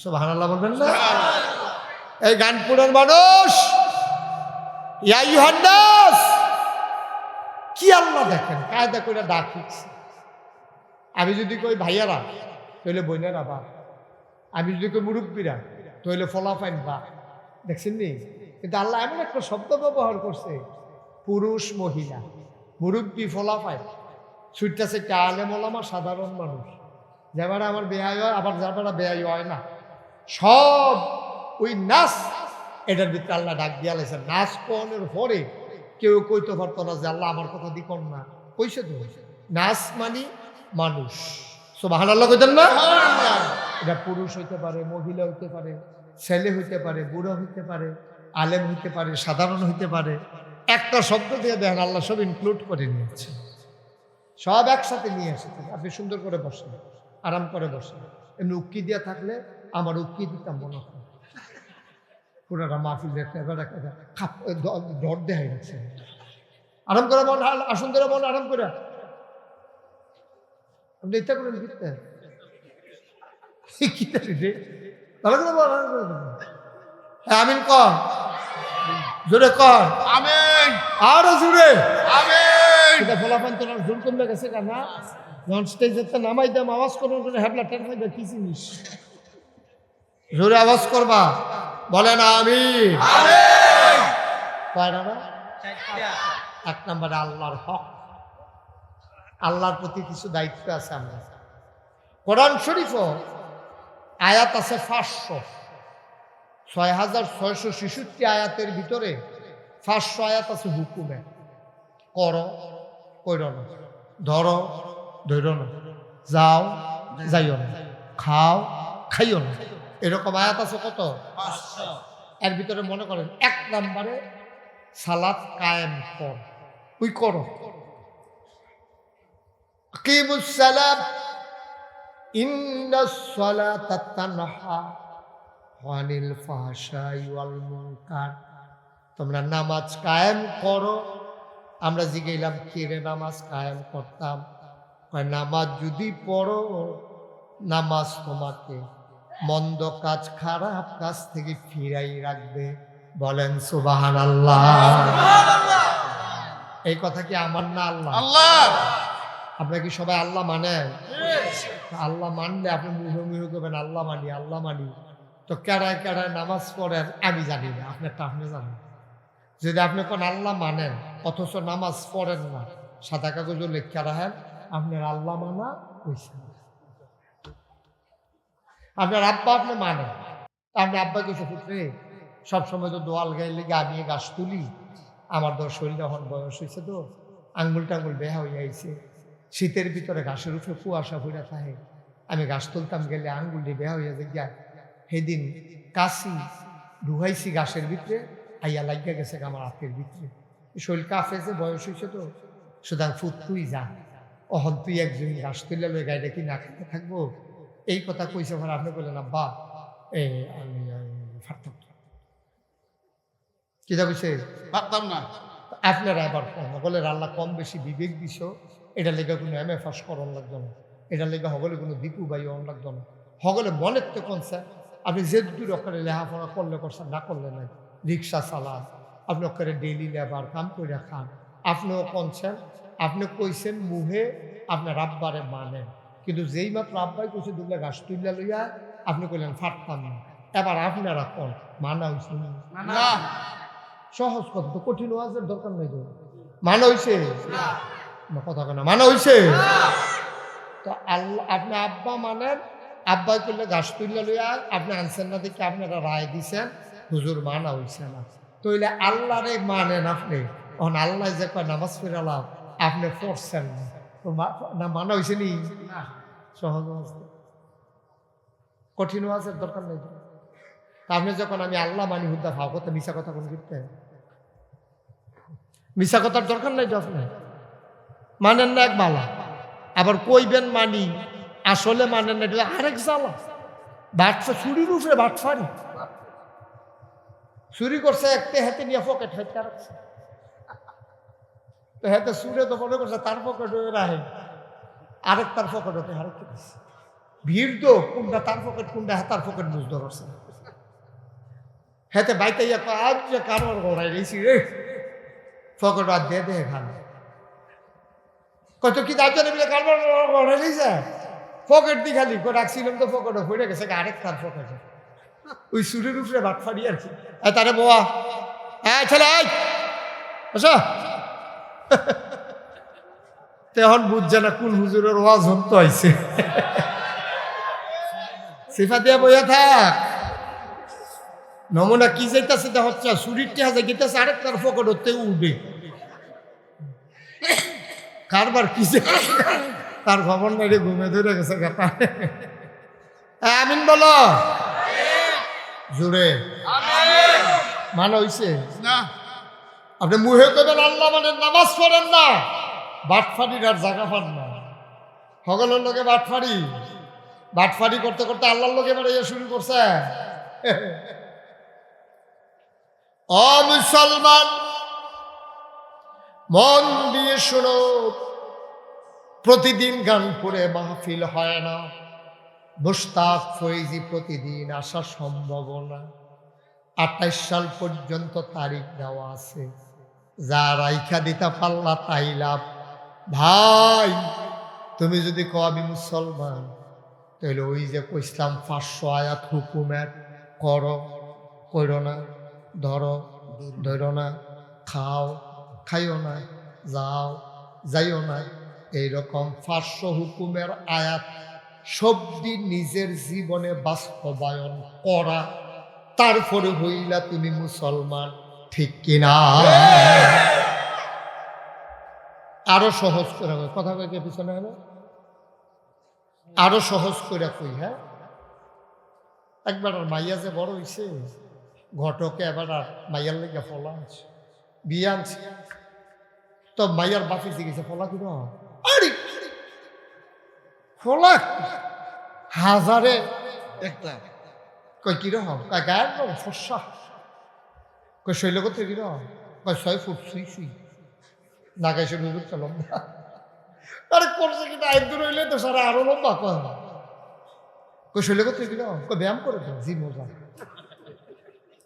সুবহানাল্লাহ বলবেন না? এই গানপুরের মানুষ, ইয়া আইয়ুহান নাস, কি আল্লাহ দেখেন কায়দা করে ডাকিছে। আমি যদি কই ভাইয়ারা তাহলে বোনেরা বা, আমি যদি কই মুরব্বীরা তাহলে ফলাফাইন বা, দেখছেন নি? কিন্তু আল্লাহ এমন একটা শব্দ ব্যবহার করছে, পুরুষ মহিলা, মুরব্বী ফলাফাইন, ছুটটা সেটা আলেম ওলামা, সাধারণ মানুষ, যারা আমার বেয়াই হয় আবার যারা বেয়াই হয় না, সব ওই নাচ এটার ভিতরে আল্লাহ ডাক দিয়া লাইছে। নাচ কনের পরে কেউ কইতে পারতো না যে আল্লাহ আমার কথা দিকন না, কইছে তো। নাচ মানি মানুষ, সুবহানাল্লাহ কইতেন না? এটা পুরুষ হইতে পারে, মহিলা হইতে পারে, ছেলে হইতে পারে, বুড়ো হইতে পারে, আলেম হইতে পারে, সাধারণ হইতে পারে। একটা শব্দ দিয়ে দেখেন আল্লাহ সব ইনক্লুড করে নিয়েছে, সব একসাথে নিয়ে এসেছে। আপনি সুন্দর করে বসেন, আরাম করে বসেন। এমনি উক্কি দিয়ে থাকলে আমার উক্কি দিতাম মনে হয়, পুরাটা মাহফিল দেখতে ডর দেখাই যাচ্ছে। আরাম করে মন, আসুন ধরে মন আরাম করে। আপনি ইচ্ছা করেন ফিরতে আমিন কর, জোরে কর আমিন, আরো জোরে আমিন। ফলাফল তো জোর কমে গেছে না, যখন স্টেজে নামাই দাম আওয়াজ করবেন করে হ্যাবলা টেন হয়ে কি জিনিস, জোরে আওয়াজ করবা, বলেন আমিন। কয়টা না? এক নম্বরে আল্লাহর হক, আল্লাহর প্রতি কিছু দায়িত্ব আছে। আমরা কোরআন শরীফ আয়াত আছে 6666 আয়াতের ভিতরে 500 আয়াত আছে হুকুমে। করো, কইর না, ধরো, ধরো না, যাও, যাইও না, খাও, খাইও না, এরকম আয়াত আছে কত? 500। এর ভিতরে মনে করেন 1 নম্বরে সালাত কায়েম কর, ওই করো। আকিমুস সালাত ইন্নাস সালাতা তানহা আনিল ফাহশাই ওয়াল মুনকার। তোমরা নামাজ কায়েম করো। আমরা জিজ্ঞাইলাম কি রে নামাজ কায়েম করতাম? নামাজ যদি পড়ো, নামাজ তোমাকে মন্দ কাজ, খারাপ কাজ থেকে ফিরাই রাখবে। বলেন সুবহানাল্লাহ। এই কথা কি আমার না আল্লাহ? আল্লাহ। আপনারা কি সবাই আল্লাহ মানেন? আল্লাহ মানলে আপনি মুখে করবেন আল্লাহ মানি, আল্লাহ মানি। তো কেড়ায় কেড়ায় নামাজ পড়েন আমি জানি না, আপনারটা আপনি জানেন। যদি আপনি কোন আল্লাহ মানেন অথচ নামাজ পড়েন না, সাদা কাগজ লেখা রাখেন আপনার আল্লাহ মানা হইছে। আপনার আব্বা আপনি মানেন, আপনি আব্বা কিছু পুত্রে সবসময় তো দোয়াল গায়ে লেগে আমি গাছ তুলি, আমার তো শরীর যখন বয়স হয়েছে তো আঙ্গুল টাঙ্গুল বেহা হয়ে আইছে, শীতের ভিতরে ঘাসের উপরে কুয়াশা ফুড়া থাকে, আমি গাছ তুলতাম গেলে আঙ্গুল দিয়ে বেহা হইয়া যায়। সেদিন কাশি ঢুকাইছি গাছের ভিতরে, আইয়া লাগিয়া গেছে আমার হাতের ভিতরে, শরীর কাঁপেছে, বয়স হয়েছে তো। সুতরাং ফুট তুই যা, অহন তুই একজন গাছ তুলে লই গাড়িটা কি না খেতে থাকবো। এই কথা কইছে আমার, আপনি বললেন আব্বা আমি ফারতাম কি যা কইছে পারতাম না। আপনারা আবার বলে আল্লাহ কম বেশি বিবেক দিছ, এটা লেগে কোনো MFAS করন লাগতো না, এটা লেগে হগলে কোনো দীপু বাই অন লাগতো না। হগলে মনের তো কনসেন আপনি যে দূর অক্ষরে লেখাপড়া করলে করছেন, না করলে নাই, রিক্সা চালান, আপনি অক্ষরে ডেইলি লেবার কাম করে খান, আপনিও কনছেন, আপনি কইছেন মুহে আপনার আব্বারে মানেন, কিন্তু যেই মাত্র আব্বাই কইছে দুগলা গাছ তুইলা লইয়া আপনি কইলেন ফাটতাম না। এবার আপনারা কোন মানা হয়েছে না। সহজ কথা, তো কঠিন ওয়াজের দরকার নেই তো। মানা হয়েছে কথা কেনা, মানা হয়েছে তো আল্লাহ আপনি আব্বা মানেন, আব্বাই করলে গাছ তুললে লইয়া আপনি আনছেন না দেখে আপনারা রায় দিছেন, হুজুর মানা হয়েছে না। তইলে আল্লাহরে মানেন আপনি, অন আল্লাহ যে কয় নামাজ ফিরালাম আপনি পড়ছেন না, তো না মানা হয়েছে নি? সহজ আছে, কঠিন আছে, দরকার নেই। আপনি যখন আমি আল্লাহ মানি হুদ্দা ভাও কথা মিশা কথা কোন করতে, মিশা কথার দরকার নাই। যখন মানেন না এক বালা, আবার কইবেন মানি আসলে মানেন না এটা আরেক জ্বালা। বাটফা চুরির উপরে বাটফারি, চুরি করছে একটা হাতে নিয়ে পকেট হাতে রাখছে, তো হাতে চুরে তো মনে করছে তার পকেট রাখে, আরেক তার পকেট হতে আরেক ভিড় তো কোনটা তার পকেট কোনটা হাতার পকেট বুঝতে পারছে না। হাতে বাইতে আজ যে কারবার গড়াই রেছি রে পকেট আর দিয়ে দেয় খান কত কি তার জন্য কারবার গড়াই রেছে পকেট দি খালি রাখছিলাম তো পকেটও পড়ে গেছে আরেক তার পকেটে, ওই সুরের উপরে বাট ফাড়ি আর কি। তারে বোয়া ছেলে আচ্ছা তখন বুঝছে না কোন হুজুরের ওয়াজ হন্ত আইছে, সিফা দিয়া বইয়া থাক। নমুনা কি যাইতেছে তা হচ্ছে চুরির টেহা গেতেছে আরেক তার পকেট হতে উঠবে, কারবার কি যে তার খবর নাই রে, ঘুমে ধরে গেছে গাতা। আমিন বলো জোরে, মানে হইছে না আপনি মুহে কবেন আল্লাহ মানে নামাজ পড়েন না, বাটফাড়ির আর জায়গা পান না। সকলের লোকে বাটফাড়ি করতে করতে আল্লাহর লোকে এবার ইয়ে শুরু করছে। ও মুসলমান মন দিয়ে শোনো, প্রতিদিন গান করে মাহফিল হয় না, মুশতাক ফৈজি প্রতিদিন আসা সম্ভব না। 28 সাল পর্যন্ত তারিখ দেওয়া আছে, যা রাইখা দিতে পারলা তাই লাভ। ভাই তুমি যদি কও আমি মুসলমান, তাহলে ওই যে কইসলাম 500 আয়াত হুকুমের করো, করো না, ধরো, ধরো না, খাও, খাইও না, যাও, যাইও না, এইরকম 500 হুকুমের আয়াত সবটি নিজের জীবনে বাস্তবায়ন করা, তারপরে হইলা তুমি মুসলমান, ঠিক কিনা? আরো সহজ করে কথা কয়ে পিছনে হলো, আরো সহজ করে কই। হ্যাঁ, একবার আর মাইয়া যে বড় হইছে, ঘটকে এবার আর মাইয়ার লেগে ফলা আছে, বিয়ে আনছে, তো মাইয়ার বাপি জিজ্ঞেসে ফলা কি আরে ফলা হাজারে একটা কই কিরকম, কয় গায়ের রং ফর্সা, কই শৈল করতে কিরকম, কয় 6 ফুট সুই সুই, না গাইছে নুজুর তো লম্বা। আরে করছে কিনা একদূর হইলে তো সারা আরো লম্বা, কই শৈল করতে কিরকম, কই ব্যায়াম করে তো জি মজা,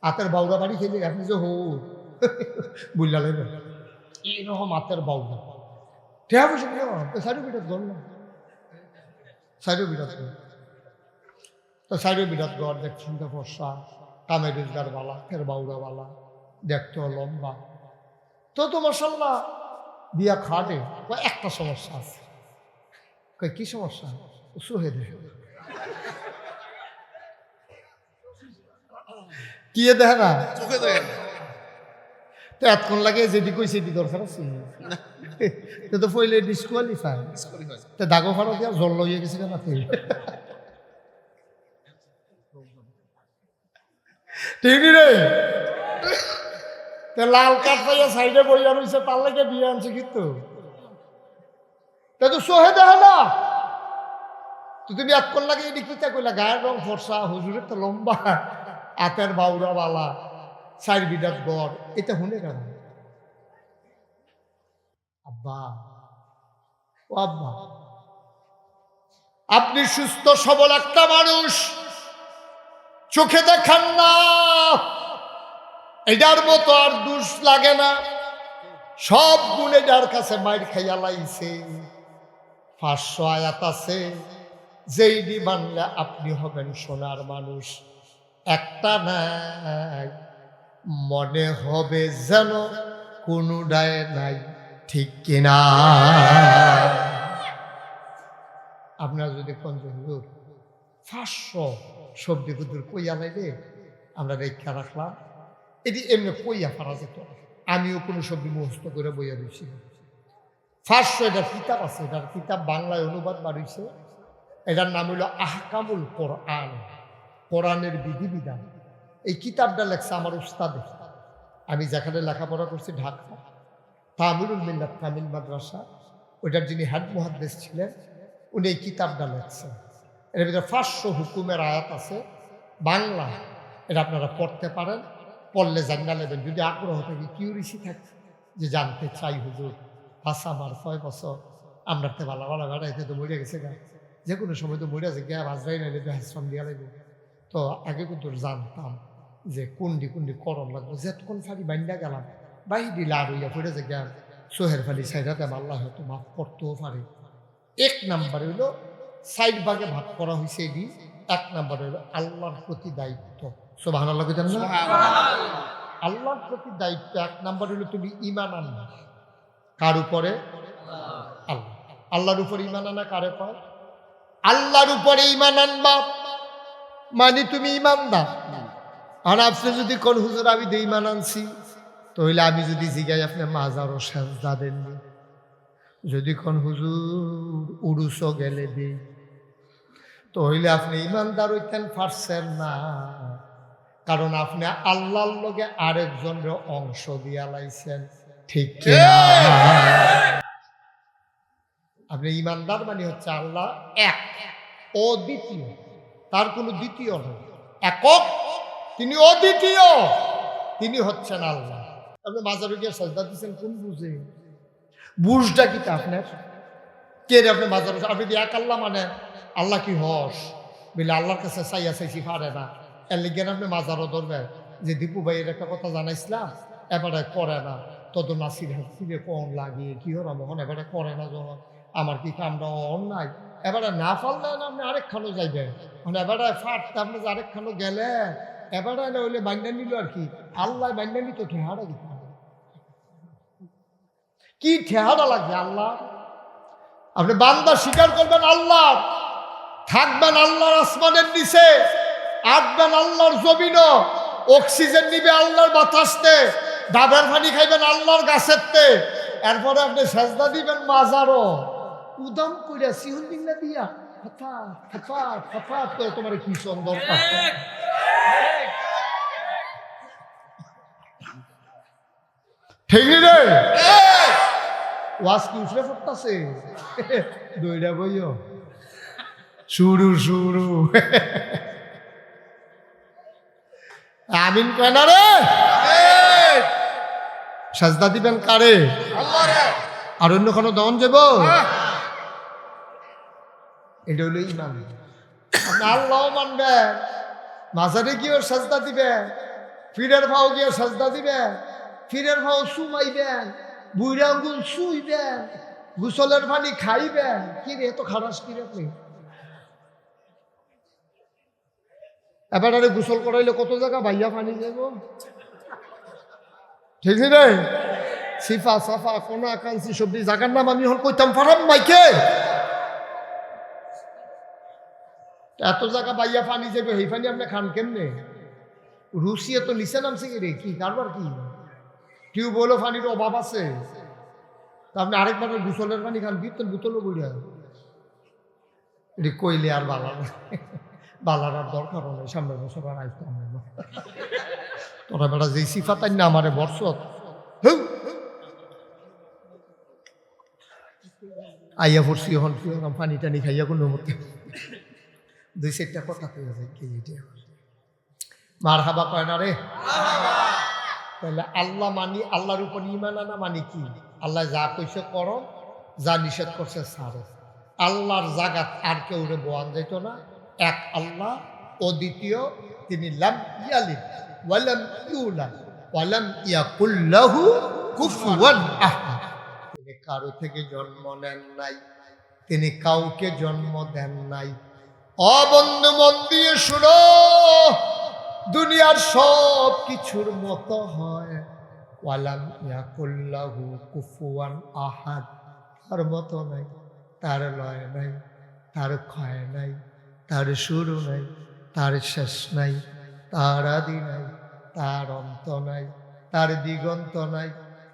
হাতের বাউরা বাড়ি খেলে আপনি যে হো বুঝলা লাগবে এইরকম হাতের বাউরা ঠেয়া বসে কিরকম, সাইডও বিরাট গল না, সাইডও বিরাট গল, তো সাইডও বিরাট গড় দেখছেন তো ফর্সা, কামে রোজগার বালা, ফের বাউরা বালা, দেখতেও লম্বা, তো তো মাশাআল্লাহ বিয়া খাটে। একটা সমস্যা আছে, কই কি সমস্যা, সুহে দেখে কি দেখে না, চোখে দেখেন তো এতক্ষণ লাগে যেটি কই সেটি দরকার আছে, তো পইলে ডিসকোয়ালিফাই, তো দাগো ফাড়ো দিয়া জল লইয়া গেছে কেন ঠিক রে, লাল কাঠ পাইয়া সাইডে বইয়া রয়েছে, তার লাগে বিয়ে আনছে, কিন্তু তো সোহে দেখে না, তো তুমি এতক্ষণ লাগে এটি কি কইলা, গায়ের রং ফর্সা, হুজুরের তো লম্বা, হাতের বাউরা বালা, 4 বিঘাত গড়, এটা শুনে কেন? আব্বা ও আব্বা, আপনি সুস্থ সবল একটা মানুষ, চোখে দেখান না, এটার মতো আর দুষ লাগে না, সব গুণে যার কাছে মাইর খাইয়া লাইছে। 500 আয়াত আছে, যেইটি মানলে আপনি হবেন সোনার মানুষ, একটা নাই, মনে হবে যেন কোনোটাই নাই, ঠিক কিনা? আপনার যদি পঞ্চহুর 500 সবজি কুতুর কইয়া লাইলে আমরা রেখা রাখলাম, এটি এমনি কইয়া পারা যেত না। আমিও কোনো শব্দ মুখস্থ করে বইয়া রয়েছি। ফার্স্ট এটার কিতাব আছে, এটার কিতাব বাংলায় অনুবাদ বাড়িয়েছে। এটার নাম হইল আহকামুল কোরআন, কোরআনের বিধিবিধান। এই কিতাবটা লেখছে আমার উস্তাদে। আমি যেখানে লেখাপড়া করছি ঢাকা তামিলুল মিল্লাত তামিল মাদ্রাসা, ওইটার যিনি হেড মুহাদ্দিস ছিলেন উনি এই কিতাবটা লেখছেন। এর ভিতরে 500 হুকুমের আয়াত আছে বাংলা। এটা আপনারা পড়তে পারেন, পড়লে জানা নেবেন। যদি আগ্রহ থাকে, কিউরিসি থাকে যে জানতে চাই হুজুর, ভাষা আমার 6 বছর আমরা তো ভালো ভালো বেড়াইতে তো মরে গেছে গা, যে কোনো সময় তো মরে আছে গ্যাপ হাজরাই নাইলে তো হাসরাম দিয়া লাগবে। তো আগে কিন্তু জানতাম যে কুন্ডি কুন্ডি করণ লাগবে, যেতক্ষণ ফাড়ি বাইন্দা গেলাম বাহিরি লাভ হইয়া পড়ে যে গ্যাপ সোহের ফালি সাইডাতে আল্লাহ হয়তো মাফ করতেও পারে। 1 নাম্বার হইল সাইড ভাগে ভাগ করা হয়েছে। এটি 1 নাম্বার হইল আল্লাহর প্রতি দায়িত্ব। সুবহানাল্লাহ কইতেন না? আল্লাহর প্রতি দায়িত্ব 1 নাম্বার হইল তুমি ঈমান আনবা। কার উপরে? আল্লাহ। আল্লাহর উপরে ঈমান আনা কারে কয়? আল্লাহর উপরে ঈমান আনবা মানে তুমি ঈমানদার। আর আপনি যদি কোন হুজুর আমি তো ঈমান আনছি, তো হইলে আমি যদি জিগাই আপনি মাজারও সেজদা দেননি, যদি কোন হুজুর উরুসও গেলে দিই, তো হইলে আপনি ঈমানদার হইতেন পারছেন না, কারণ আপনি আল্লাহর লগে আরেকজনের অংশ দিয়া লাইছেন। ঠিক কিনা? আপনি ঈমানদার মানে হচ্ছে আল্লাহ এক, অদ্বিতীয়, তার কোনো দ্বিতীয় নয়, একক, তিনি অদ্বিতীয়, তিনি হচ্ছেন আল্লাহ। আপনি মাজারে গিয়ে সাজদা দিচ্ছেন কোন বুঝে? বুঝটা কি তা আপনার? কে রে আপনি মাজারে? আপনি যদি এক আল্লাহ মানে আল্লাহ কি হস বলে আল্লাহর কাছে চাইয়া চাইছি পারে না, এর লিগেন আপনি মাজারও ধরবেন যে দীপু ভাইয়ের একটা কথা জানাইছিলাম এবারে করে না, তত নাসির হাসিরে কম লাগিয়ে কি হর মোহন এবারে করে না, যখন আমার কি কামটা অন্যায়, এবারে না পারলে না আপনি আরেকখানো যাইবেন, মানে এবারে ফাটতে আপনি যে আরেকখানো গেলে এবারে হইলে বান্যা নিল আর কি, আল্লাহ বান্যা নিত ঠেহারা দিতে কি ঠেহারা লাগবে আল্লাহ। আপনি বান্দা স্বীকার করবেন আল্লাহ, থাকবেন আল্লাহর আসমানের নিচে, আটবেন আল্লাহর জমিন, অক্সিজেন নিবে আল্লাহর বাতাসতে, ডাবের পানি খাইবেন আল্লাহর গাছেরতে, এরপরে আপনি সেজদা দিবেন মাজারও উদাম কইরা সিহুন দিল্লা দিয়া হঠাৎ হঠাৎ হঠাৎ করে তোমার কি সুন্দর ঠিক রে ওয়াজ কি উঠলে পড়তাছে দইরা বইও শুরু শুরু আমিন কয় না রে। সাজদা দিবেন কারে? আর অন্য কোনো দন যাব? এটা হলো ঈমান। আপনি আল্লাহ মানবেন, মাজারে গিয়েও সাজদা দিবেন, ফিরের ভাও গিয়ে সাজদা দিবেন, ফিরের ভাও সুমাইবেন, বুড়া আঙ্গুল শুইবেন, গোসলের পানি খাইবেন। কি রে এত খারাপ কি রে? আপনি এবার আরে গোসল করাইলে কত জায়গা ভাইয়া পানি যাব, ঠিক রে? সিফা সাফা কোনা কাঞ্চি সবজি জায়গার নাম আমি হল কইতাম ফারাম মাইকে, এত জায়গা বাইয়া পানি যাবে, এই পানি আপনি খান কেমনে? রুশিয়া তো নিচে নামছে কি রে? কি কারবার কি টিউবওয়েলও পানির অভাব আছে, আপনি আরেকবার গোসলের পানি খান, বিতল বোতলও বইয়া এটি কইলে আর বালার বালার আর দরকার নেই, সামনের বছর আর আইতে হবে না। তোরা বেড়া যে সিফাতাই না আমারে বর্ষত আইয়া পড়ছি, এখন কি পানি টানি খাইয়া কোনো মতে 2-4টা কথা কইয়া যায় কি মার হাবা কয় না রে। তাহলে আল্লাহ মানি, আল্লাহর উপর ঈমান আনা মানে কি? আল্লাহ যা কইছে করো, যা নিষেধ করছে ছাড়ো। আল্লাহর জাগাত আর কেউ রে বোয়ান যাইত না, এক আল্লাহ অদ্বিতীয়, তিনি লাম ইয়ালিদ ওয়ালাম ইউলাদ ওয়ালাম ইয়াকুল লাহু কুফুয়ান আহাদ। তিনি কারো থেকে জন্ম নেন নাই, তিনি কাউকে জন্ম দেন নাই। অবন্ধু মন দিয়ে শুনো, দুনিয়ার সব কিছুর মতো হয় ওয়ালাম ইয়াকুল লাহু কুফুয়ান আহাদ, তার মতো নাই, তার লয় নাই, তার ক্ষয় নাই, তার শুরু নাই, তার শেষ নাই, তার আদি নাই, তার অন্ত নাই, তার দিগন্ত নাই,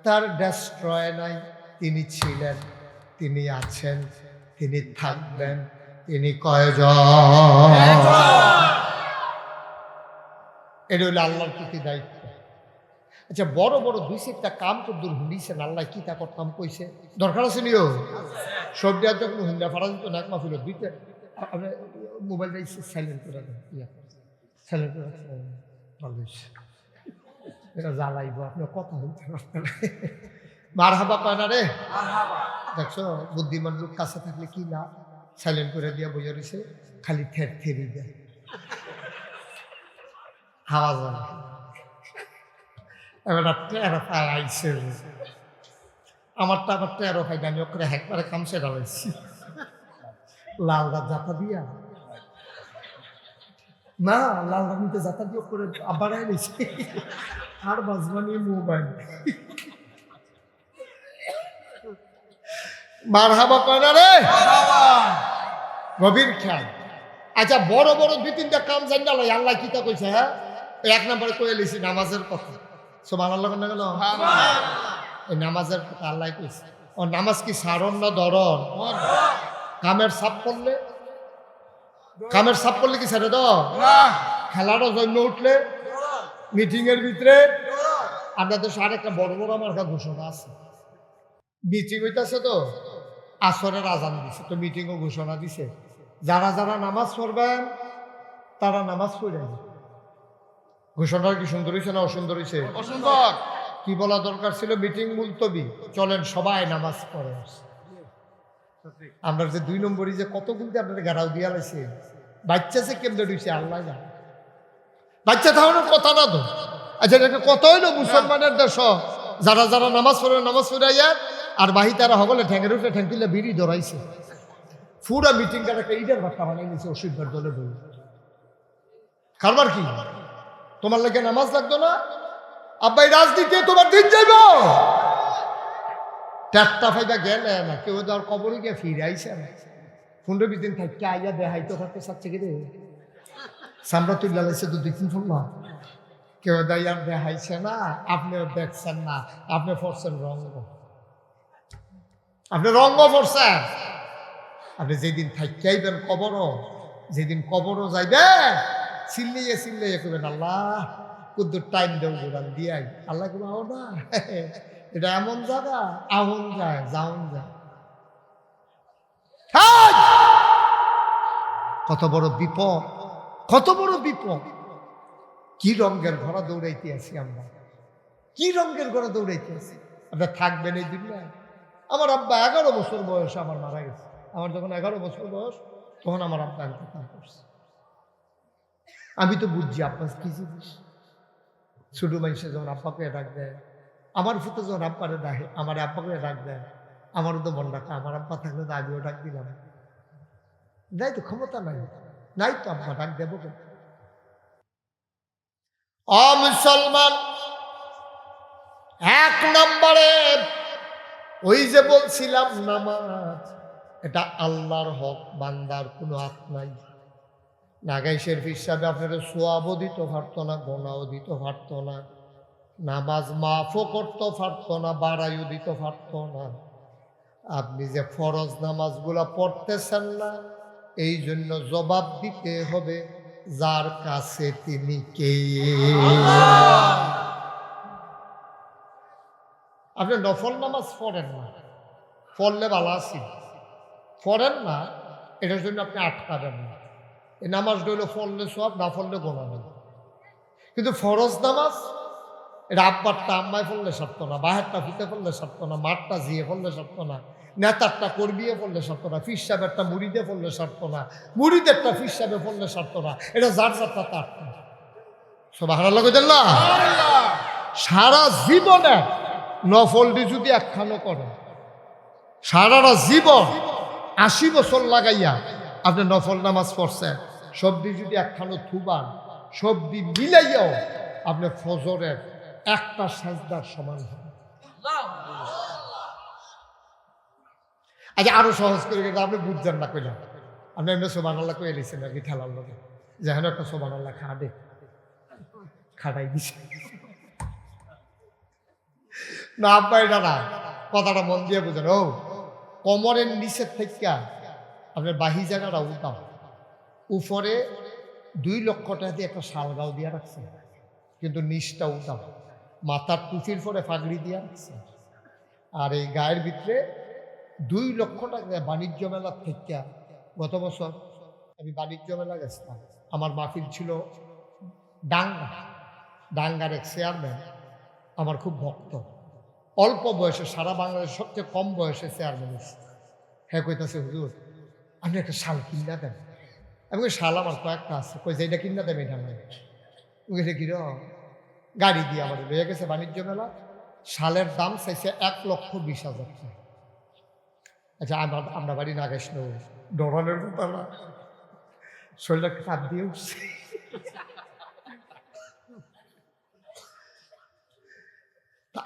তার ডেস্ট্রয় নাই। তিনি ছিলেন, তিনি আছেন, তিনি থাকবেন, তিনি কয়জন? এটা হইল আল্লাহর প্রতি দায়িত্ব। আচ্ছা, বড় বড় দুই চারটা কাম তো দূর হুন্ডিছেন, আল্লাহ কি তা করতাম কইছে? দরকার আছে নিও সব দেওয়ার যখন হুন্ডা ফাড়া দিত না, এক মাফিল দুইটা আপনার মোবাইলটা সাইলেন্ট করে দেন, সাইলেন্ট করে ভালো হয়েছে। এটা জ্বালাইব, আপনার কথা বলতে পারতেন। মার হাবা পায় না রে, দেখছো বুদ্ধিমান লোক কাছে থাকলে কি না, সাইলেন্ট করে দিয়া বোঝা রয়েছে, খালি থের থেরি দেয়, হাওয়া যায়। এবার টেরো পায় আইসে, আমারটা আবার টেরো পাই, আমি ওকে একবারে কামছে ডালাইছি লাল রাত যাতা দিয়া, না লাল রাতে যাতা দিয়ে করে আবার আইছি আর বাজবানি মোবাইল। মার হাবা পায় না রে, গভীর খেয়াল। আচ্ছা, বড় বড় দুই তিনটা কাম জানি আল্লাহ, আল্লাহ কি তা কইছে? হ্যাঁ, এক নম্বরে কয়ে লিছি নামাজের কথা। সুবহানাল্লাহ না গেল, এই নামাজের কথা আল্লাহ কইছে। ও নামাজ কি সারণ না ধরন? কামের সাপ করলে, কামের সাপ করলে কি ছেড়ে দাও? খেলারও জন্য উঠলে, মিটিং এর ভিতরে আপনাদের আর একটা বড় বড় আমার একটা ঘোষণা আছে। মিটিং হইতেছে তো, আসরের আজান দিছে তো, মিটিংও ঘোষণা দিছে, যারা যারা নামাজ পড়বেন তারা নামাজ পড়েন। ঘোষণা কি সুন্দর হয়েছে না অসুন্দর হয়েছে? অসুন্দর। কি বলা দরকার ছিল? মিটিং মুলতবি, চলেন সবাই নামাজ পড়ে। আমরা যে 2 নম্বরই যে কত কিন্তু আপনার গাড়াও দিয়া লাইছে, বাচ্চা সে কেমনে ঢুকছে আল্লাহ জানে। বাচ্চা তাহলে কথা না তো। আচ্ছা, এটা কত হইলো মুসলমানের দেশ, যারা যারা নামাজ পড়ে নামাজ পড়াইয়া, আর বাহি তারা হগলে ঠ্যাঙের উঠে ঠ্যাং তুলে বিড়ি ধরাইছে। পুরা মিটিংটা একটা ইডের ভাট্টা বানাই নিয়েছে অসুবিধার দলে বই। কারবার কি তোমার লাগে নামাজ লাগতো না? আব্বাই রাজনীতি তোমার দিন যাইব, চারটা ফাইদা গেলে না কেউ আর কবরে গিয়ে ফিরে আইসে না। 15-20 দিন থাকতে আইয়া দেখাইতে থাকতে চাচ্ছে কি রে, সামরা তুল্লা লাইছে তো 2-3 ফুল না, কেউ দাই আর দেখাইছে না, আপনিও দেখছেন না, আপনি পড়ছেন রঙ্গ, আপনি রঙ্গ পড়ছেন। আপনি যেদিন থাকতে আইবেন কবরও, যেদিন কবরও যাইবেন, চিল্লিয়ে চিল্লিয়ে করবেন আল্লাহ কুদ্দুর টাইম দেব গোড়ান দিয়াই, আল্লাহ করবো আও না, এটা এমন জায়গা আহন যায় যাওন যায়। কত বড় বিপদ, কত বড় বিপদ। কি রঙের ঘোড়া দৌড়াইতে আছি আমরা, কি রঙের ঘোড়া দৌড়াইতে আছি। আপনার থাকবেন এই দুনিয়ায়। আমার আব্বা 11 বছর বয়সে আমার মারা গেছে। আমার যখন 11 বছর বয়স, তখন আমার আব্বা ইন্তেকাল করছে। আমি তো বুঝছি আব্বা কি জিনিস। ছোট মানুষে যখন আব্বাকে ডাক দেয়, আমার ফুটো যখন আব্বারে ডাকে, আমার আব্বাকে ডাক দেয়, আমারও তো মন ডাকা। আমার আব্বা থাকলে তো আমিও ডাক দিলাম, যাই তো ক্ষমতা নাই, নাই তো আব্বা ডাক দেবো কেন? মুসলমান, 1 নম্বরে ওই যে বলছিলাম নামাজ, এটা আল্লাহর হক, বান্দার কোনো হাত নাই। নাগাইশের হিসাবে আপনারা সোয়াবও দিতে পারতো না, গোনাও দিতে পারতো না, নামাজ মাফও করতে পারতো না, বাড়াইও দিতে পারতো না। আপনি যে ফরজ নামাজগুলা পড়তেছেন না, এই জন্য জবাব দিতে হবে যার কাছে তিনি কে। আপনি নফল নামাজ পড়েন না, পড়লে ভালো আছি, পড়েন না, এটার জন্য আপনি আটকাবেন না। এই নামাজটা হইলো পড়লে সব, না পড়লে গোনা নেই। কিন্তু ফরজ নামাজ, এটা আব্বারটা আম্মায় পড়লে সারতো না, বাহেরটা ফিতে পড়লে সারতো না, মাঠটা জিয়ে পড়লে সারতো না, নেতারটা করবিয়ে পড়লে সারতো না, ফির সাহেবেরটা মুড়িদে পড়লে সারতো না, মুড়িদেরটা ফির সাহেবে পড়লে সারতো না। এটা যার যারটা তার সুবহানাল্লাহ কইতেন না? সারা জীবনে নফলটি যদি একখানো করেন, সারাটা জীবন 80 বছর লাগাইয়া আপনি নফল নামাজ পড়ছেন, সবদি যদি একখানো থুবান, সবদি মিলাইয়াও আপনি ফজরের একটা সাজদার সমান হবে। আচ্ছা, আরো সহজ করে গেলে আপনি বুঝছেন না কইলাম, আপনি এমনি সুবহানাল্লাহ কয়ে লিখছেন আর কি ঠেলার লোকে, যেন একটা সুবহানাল্লাহ খাডে খাটাই দিছে। না আব্বা এটা না, কথাটা মন দিয়ে বুঝেন। ও কোমরের নিচের থেকে আপনার বাহি জায়গাটা উঠাম, উপরে 2 লক্ষ টাকা দিয়ে একটা শালগাও দিয়ে রাখছে, কিন্তু নিচটা উঠাম, মাথার টুপির পরে ফাগড়ি দিয়ে রাখছে। আর এই গায়ের ভিতরে 2 লক্ষ টাকা বাণিজ্য মেলার থেকে। গত বছর আমি বাণিজ্য মেলা গেছিলাম, আমার মাহফিল ছিল ডাঙ্গার এক চেয়ারম্যান আমার খুব ভক্ত, অল্প বয়সে সারা বাংলাদেশের সবচেয়ে কম বয়সে চেয়ারম্যান হয়েছে। হ্যাঁ কইতাছে হুজুর আপনি একটা শাল কিনা দেন। আমি ওই শাল আমার কয়েকটা আছে, কই যে এটা কিনা দেন, এটা নয়। ওইটা কিরম গাড়ি দিয়ে আমার লয়ে গেছে বাণিজ্য মেলা, শালের দাম চাইছে 1,20,000 টাকা। আচ্ছা আমরা বাড়ি না গেছিল, ডরানোর ব্যাপার না, শরীরটা কাপ দিয়ে উঠছে।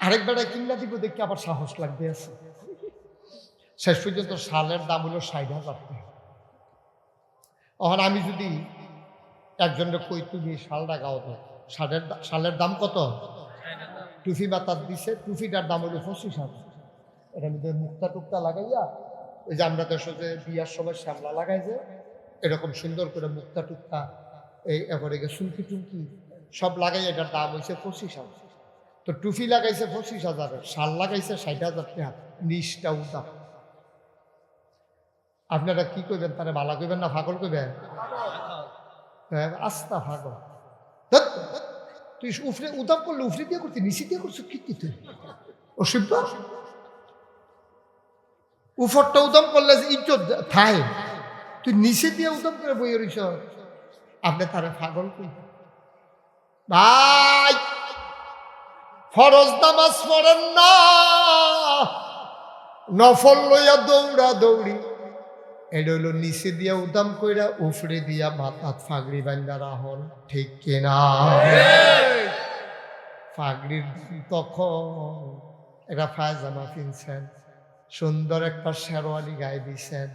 আরেক বেড়ায় কিনা দিব দেখি আবার সাহস লাগবে আছে। শেষ পর্যন্ত শালের দাম হলো 60,000 টাকা। এখন আমি যদি একজনের কই তুমি শালটা গাও তো, শালের দাম কত? টুফি মাতার দিছে, টুফিটার দাম হলো 25,000। এটার মধ্যে মুক্তা টুকটা লাগাইয়া, ওই যে আমরা দেশে যে বিয়ার সময় শ্যামলা লাগাই যে, এরকম সুন্দর করে মুক্তা টুকটা এই এবারে চুমকি টুমকি সব লাগাই, এটার দাম হয়েছে 25,000। তো টুফি লাগাইছে 25,000, শাল লাগাইছে 60,000 টাকা, নিচটা উঠা। আপনারা কি করবেন, তারা ভালা করবেন না ফাগল করবেন? আস্তা ফাগল। তুই উফরে উদাম করলে উফরে দিয়ে করতে, নিচে দিয়ে করছো কি তুই অসভ্য। উপরটা উদম করলে ইজ্জত থাই, তুই নিচে দিয়ে উদম করে বই রইছ। আপনি তারা ফাগল কই ভাই? ফরজ নামাজ পড়েন না, নফল লইয়া দৌড়া দৌড়ি। এটা হইল নিচে দিয়া উদাম কইরা উফরে দিয়া মাথাত ফাগড়ি বান্ধা রাহন, ঠিক কিনা? ফাগড়ির তখন একটা পায়জামা কিনছেন, সুন্দর একটা শেরওয়ানি গায়ে দিছেন,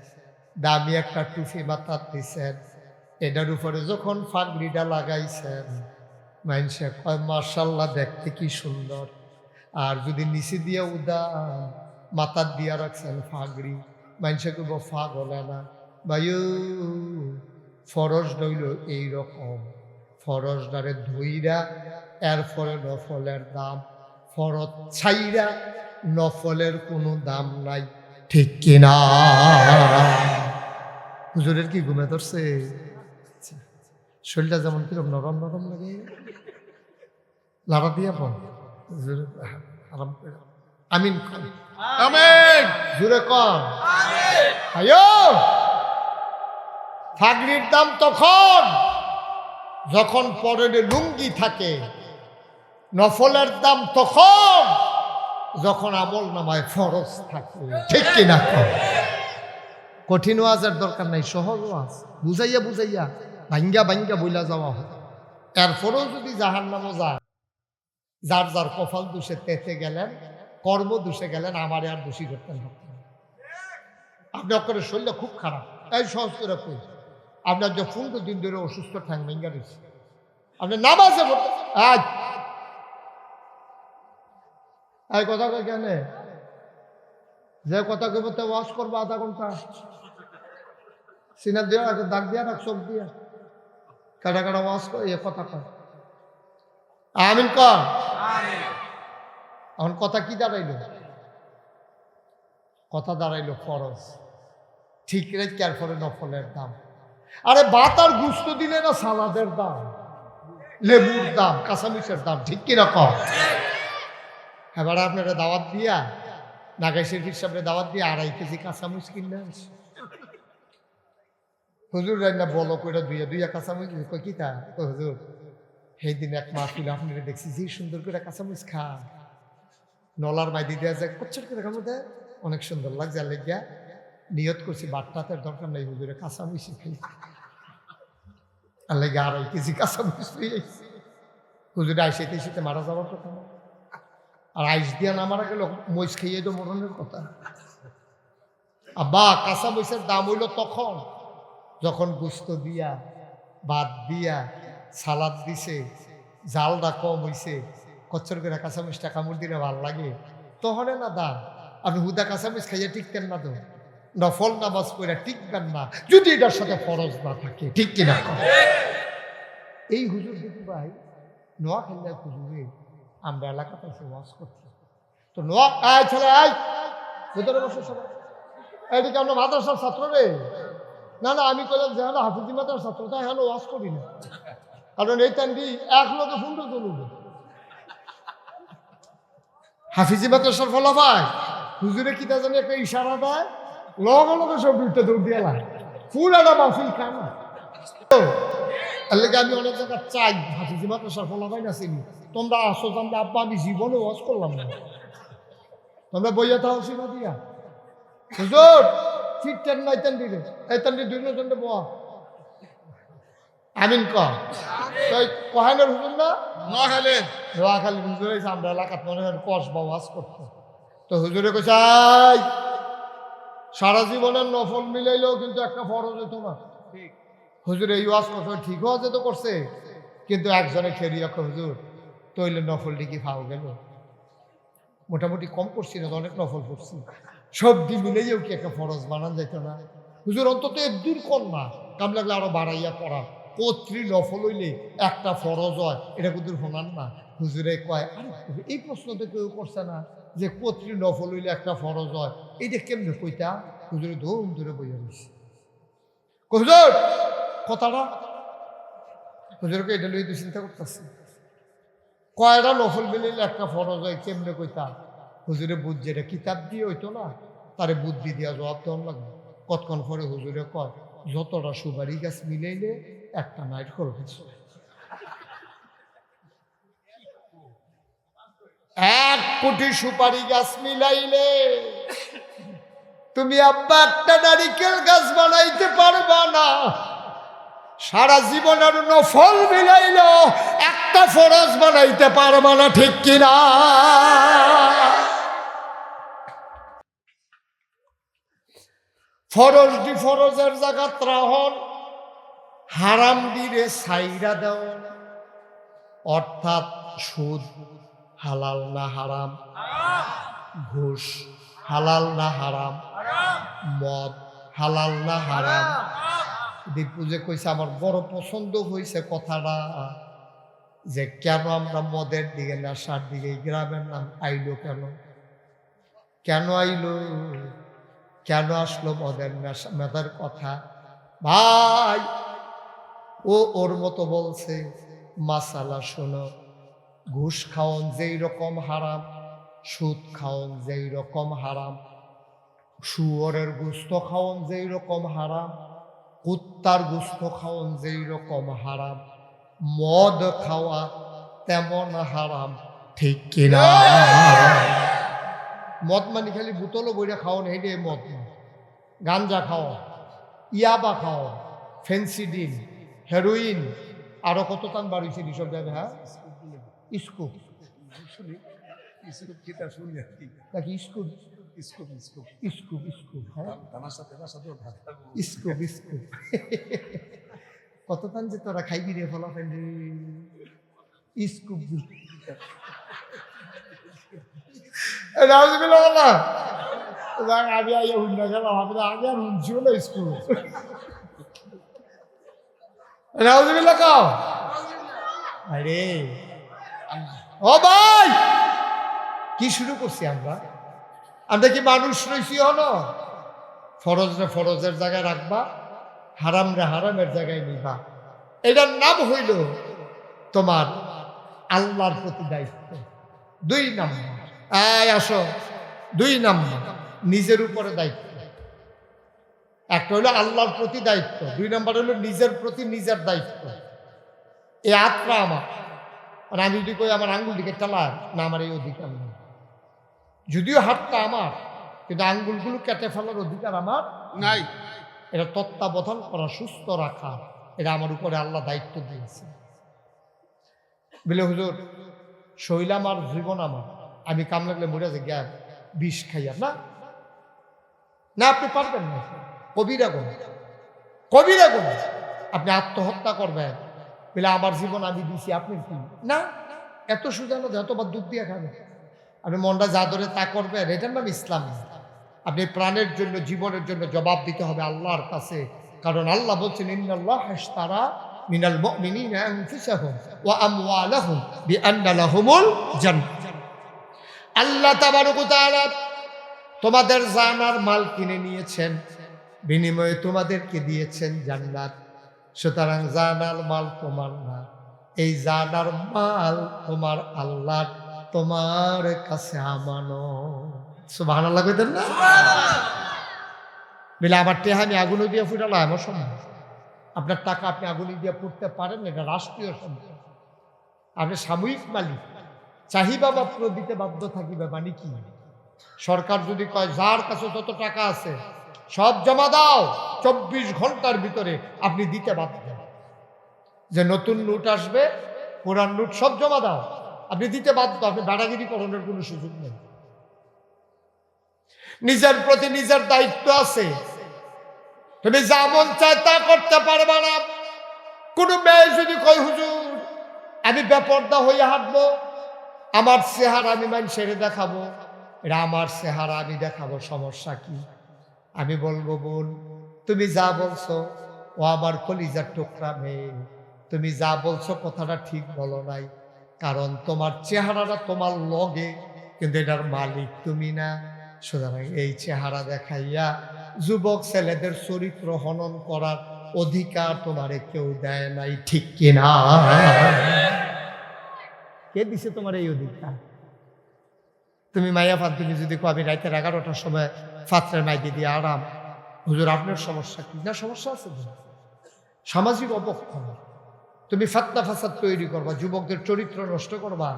দামি একটা টুপি মাথাত দিছেন, এটার উপরে যখন ফাগড়িটা লাগাইছেন মানুষে কয় মাশাআল্লাহ দেখতে কি সুন্দর। আর যদি নিচে দিয়ে উদাম মাথার দিয়া রাখছেন ফাগড়ি, মানুষে কইব ফাগলে না ভাইও। ফরজ রইল এইরকম, ফরজ দ্বারে ধইরা এরপরে নফলের দাম, ফরজ ছাইরা নফলের কোনো দাম নাই, ঠিক কিনা? হুজুরের কি ঘুমে ধরছে? শরীরটা যেমন কিরম নরম নরম লাগে, লাড়া দিয়া বল আরাম করে। আমিন আমিন। জুড়ে কর আয়ো। ফাগড়ির দাম তখন যখন পরনে লুঙ্গি থাকে, নফলের দাম তখন যখন আমল নামায় ফরজ থাকে, ঠিক কিনা? কঠিন ওয়াজের দরকার নাই, সহজ ওয়াজ বুঝাইয়া বুঝাইয়া ভাঙ্গা ভাঙ্গা বইলা যাওয়া হয়। এরপরেও যদি জাহান্নামও যায়, যার যার কপাল দোষে তেতে গেলেন, কর্ম দোষে গেলেন, আমারে আর দোষী করতেন না। আপনি আপনার শরীরটা খুব খারাপ, তাই সহজ করে কই, আপনার যে 15 দিন ধরে অসুস্থ ঠ্যাং ভেঙ্গা রয়েছে, আপনি নামাজে কথা কই কেন? যে কথা কইব তে ওয়াশ করবো আধা ঘন্টা, সিনা দিয়া রাখ, দাগ দিয়া রাখ, চোখ দিয়া কাটা কাটা ওয়াশ করে এ কথা কয়। আমিন কর। এখন কথা কি দাঁড়াইল? কথা দাঁড়াইল ফরজ, ঠিক রেখে আর পরে নফলের দাম। আরে ভাত আর গুস্ত দিলে না সালাদের দাম, লেবুর দাম, কাঁচামরিচের দাম, ঠিক কিরকম? এবার আপনারা দাওয়াত দিয়া নাগাই শরীফের সামনে দাওয়াত দিয়ে 2.5 কেজি কাঁচামরিচ কিনে আনছে। হুজুর রান্না বলো কইরা দুইয়া কাঁচামরিচ কই কি তা হুজুর, সেই দিন এক মাহফিল আপনারা দেখছি যে সুন্দর করে কাঁচামরিচ খা, নলার মাইদি দেওয়া যায় কচ্ছর করে খাবো দেয়, অনেক সুন্দর লাগছে। আর লেগিয়া নিয়ত করছি বাট্টাতের দরকার নেই, হুজুরে কাঁচামরিচ খাই। আর লেগে 2.5 কেজি কাঁচামরিচ পেয়ে হুজুরে আইসাইতে এসেতে মারা যাওয়ার কথা না। আর আইস দিয়া না মারা গেল, মরিচ খেয়ে তো মরণের কথা। আব্বা কাঁচামরিচের দাম হইল তখন যখন গুস্ত দিয়া, ভাত দিয়া, সালাদ দিছে, জালটা কম হইছে, কচ্ছর করে কাঁচামরিচটা কামড় দিলে ভাল লাগে, তখন না দা আপনি হুদা কাঁচামরিচ খাইয়ে টিকতেন না তো, নফল নামাজ পড়ে টিকবেন না যদি এটার সাথে ফরজ না থাকে, ঠিক কিনা? এই হুজুর দেখি ভাই নোয়াখালী হুজুরে আমরা এলাকাতে এসে ওয়াজ করছি, তো নোয়া আয় ছেলে আয় ভেতরে বসে সবাই, এদিকে আমরা মাদ্রাসার ছাত্র রে, না না আমি কইলাম যে হলো হাফিজি মাদ্রাসার ছাত্র, তাই হলো ওয়াজ করি না, কারণ এই টাইমটি এক লোকে ফুন্ড চলুন হাফিজি মাদ্রাসার ফলাফায় হুজুরে কি তা জানি একটা ইশারা দেয়, লগে লগে সব দুইটা দৌড় দিয়ে লাগে ফুল একটা মাহফিল খানা। এর আমি অনেক জায়গা চাই হাফিজি মাদ্রাসার ফলাফাই না চিনি, তোমরা আসো জানলে আব্বা আমি জীবনে ওয়াজ করলাম না, তোমরা বইয়া তাও সীমা দিয়া হুজুর ফিরতেন না এতেন দিলে এতেন দিয়ে দুই জন বয়া আমিন কহানের হুজুর না নোয়াখালী হুজুর হয়েছে আমরা এলাকাত মনে হয় কসবা ওয়াজ করতো, তো হুজুরে কইছে সারা জীবনের নফল মিলাইলেও কিন্তু একটা ফরজ হইতো না, হুজুর এই ওয়াজ করছে ঠিক হওয়া তো করছে, কিন্তু একজনে খেরি একটা হুজুর তৈলে নফল ডিকি খাওয়া গেল, মোটামুটি কম করছি না, অনেক নফল করছি, সব দিন মিলাইও কি একটা ফরজ বানান যাইত না, হুজুর অন্তত দূর কর না, কাম লাগলে আরো বাড়াইয়া পড়া, কত্রি নফল হইলে একটা ফরজ হয়, এটা কিন্তু শোনান না, হুজুরে কয় এই প্রশ্ন তো কেউ করছে না যে কত্রি নফল হইলে একটা ফরজ হয়, এইটা কেমনে কইতা, হুজুরে ধুম ধরে বইয়া দিচ্ছে, হুজুর কথাটা হুজুরকে এটা লইতে চিন্তা করতেছি, কয়টা নফল মিলাইলে একটা ফরজ হয় কেমনে কইতা, হুজুরে বুঝছে এটা কিতাব দিয়ে হইতো না, তারে বুদ্ধি দিয়া জবাব দেওয়ার লাগবে, কতক্ষণ পরে হুজুরে কয় যতটা সুপারি গাছ মিলাইলে একটা নাইট খোল গাছ, 1 কোটি সুপারি গাছ মিলাইলে তুমি আব্বা একটা নারিকেল গাছ বানাইতে পারবা না, সারা জীবনের নফল মিলাইল একটা ফরজ বানাইতে পারবা না, ঠিক কিনা? ফরজ দি ফরজের জায়গা ত্রাহন, হারাম দিরে সাইরা দেও, অর্থাৎ সুদ হালাল না হারাম, ঘুষ হালাল না হারাম, মদ হালাল না হারাম। দীপু যে কইছে আমার বড় পছন্দ হয়েছে কথাটা, যে কেন আমরা মদের দিকে নেশার দিকে গ্রামের নাম আইলো, কেন কেন আইলো, কেন আসলো মদের নেশা মেধার কথা, ভাই ও ওর মতো বলছে মাসালা শোনো, ঘুষ খাওন যেই রকম হারাম, সুদ খাওন যেই রকম হারাম, শুয়োরের গোস্ত খাওন যেই রকম হারাম, কুত্তার গোস্ত খাওন যেই রকম হারাম, মদ খাওয়া তেমন হারাম, ঠিক কিনা? মদ মানে খালি বোতলও বইরা খাওন হেঁটে মদ না, গাঞ্জা খাওয়া, ইয়াবা খাওয়া, ফেন্সিডিল, হেরোইন, আরো কত টান বাড়িয়েছে সব জায়গায়, হ্যাঁ স্কুপ নাকি স্কুপ স্কুপ স্কুপ স্কুপ হ্যাঁ স্কুপ স্কুপ কত টান যে তোরা খাইবি রে ফলাফেন রে স্কুপ না আমি আগে হুন্ডা খেলাম, আমি আগে আর হুনছিও না স্কুল, রাউজবিল্লা কাও আরে ও ভাই কি শুরু করছি আমরা, আমরা কি মানুষ রয়েছি হলো, ফরজ রে ফরজের জায়গায় রাখবা, হারাম রে হারামের জায়গায় নিবা, এটার নাম হইল তোমার আল্লাহর প্রতি দায়িত্ব। 2 নাম্বার আসো, 2 নাম্বার নিজের উপরে দায়িত্ব, একটা হলো আল্লাহর প্রতি দায়িত্ব, 2 নাম্বার হলো নিজের প্রতি নিজের দায়িত্ব। এই আত্মা আমার, আর আমি যদি কই আমার আঙ্গুল দিকে চালার না, আমার এই অধিকার নেই, যদিও হাতটা আমার, কিন্তু আঙ্গুলগুলো কেটে ফেলার অধিকার আমার নাই, এটা তত্ত্বাবধান করা, সুস্থ রাখা, এটা আমার উপরে আল্লাহ দায়িত্ব দিয়েছে। বলে হুজুর শৈল আমার, জীবন আমার, আমি কাম লাগলে মরে যে জ্ঞান বিষ খাইয়া না, না আপনি পারবেন না, কবিরা গুণ, কবিরা গুণ, আপনি আত্মহত্যা করবেন, বলে আমার জীবন আমি দিছি, আপনি কি না? এত সুজানো যতবার দুধ দিয়ে খাবে, আপনি মনটা যা ধরে তা করবেন, এটার নাম ইসলাম। আপনি প্রাণের জন্য, জীবনের জন্য জবাব দিতে হবে আল্লাহর কাছে। কারণ আল্লাহ বলছেন, ইন্নাল্লাহ ইশতারা মিনাল মুমিনিনা আনফুসাহুম ওয়া আমওয়ালাহুম বিআন্না লাহুমুল জান্নাহ। আল্লাহ তাবারক ওয়া তাআলা তোমাদের জান আর মাল কিনে নিয়েছেন, বিনিময়ে তোমাদেরকে দিয়েছেন জান্নাত। সুতরাং জান আর মাল তোমার না, এই জান আর মাল তোমার আল্লাহ, তোমার কাছে আমানত। সুবহানাল্লাহ কইতেন না? বলে আমার টেহা আমি আগুনে দিয়ে ফুটালাম, আমার সম্ভব? আপনার টাকা আপনি আগুনে দিয়ে ফুটতে পারেন, এটা রাষ্ট্রীয় সম্পদ, আপনি সাময়িক মালিক, চাহিবা মাত্র দিতে বাধ্য থাকিবে। মানে কি? সরকার যদি কয় যার কাছে যত টাকা আছে সব জমা দাও, 24 ঘন্টার ভিতরে আপনি দিতে বাধ্য। যে নতুন নোট আসবে, পুরান নোট সব জমা দাও, আপনি দিতে বাধ্য। আপনি দাদাগিরি করানোর কোনো সুযোগ নেই। নিজের প্রতি নিজের দায়িত্ব আছে, তুমি যা মন চায় তা করতে পারবা না। কোনো মেয়ে যদি কয় হুজুর আমি বেপর্দা হয়ে হাঁটবো, আমার চেহারা আমি মানুষের দেখাবো, এটা আমার চেহারা আমি দেখাবো, সমস্যা কি? আমি বলবো, বোন তুমি যা বলছো, ও আমার কলিজার টুকরা মেয়ে, তুমি যা বলছো কথাটা ঠিক বলো নাই। কারণ তোমার চেহারাটা তোমার লগে, কিন্তু এটার মালিক তুমি না। সুতরাং এই চেহারা দেখাইয়া যুবক ছেলেদের চরিত্র হনন করার অধিকার তোমারে কেউ দেয় নাই, ঠিক কিনা? কে দিছে তোমার এই অধিকার? তুমি মাইয়া ফান, তুমি যদি কবি রাইতের 11টার সময় ফাত্রের মাইকে দিয়ে আরাম, হুজুর আপনার সমস্যা কি? না সমস্যা আছে, সামাজিক অবক্ষয়। তুমি ফাতনা ফাসাদ তৈরি করবা, যুবকদের চরিত্র নষ্ট করবা,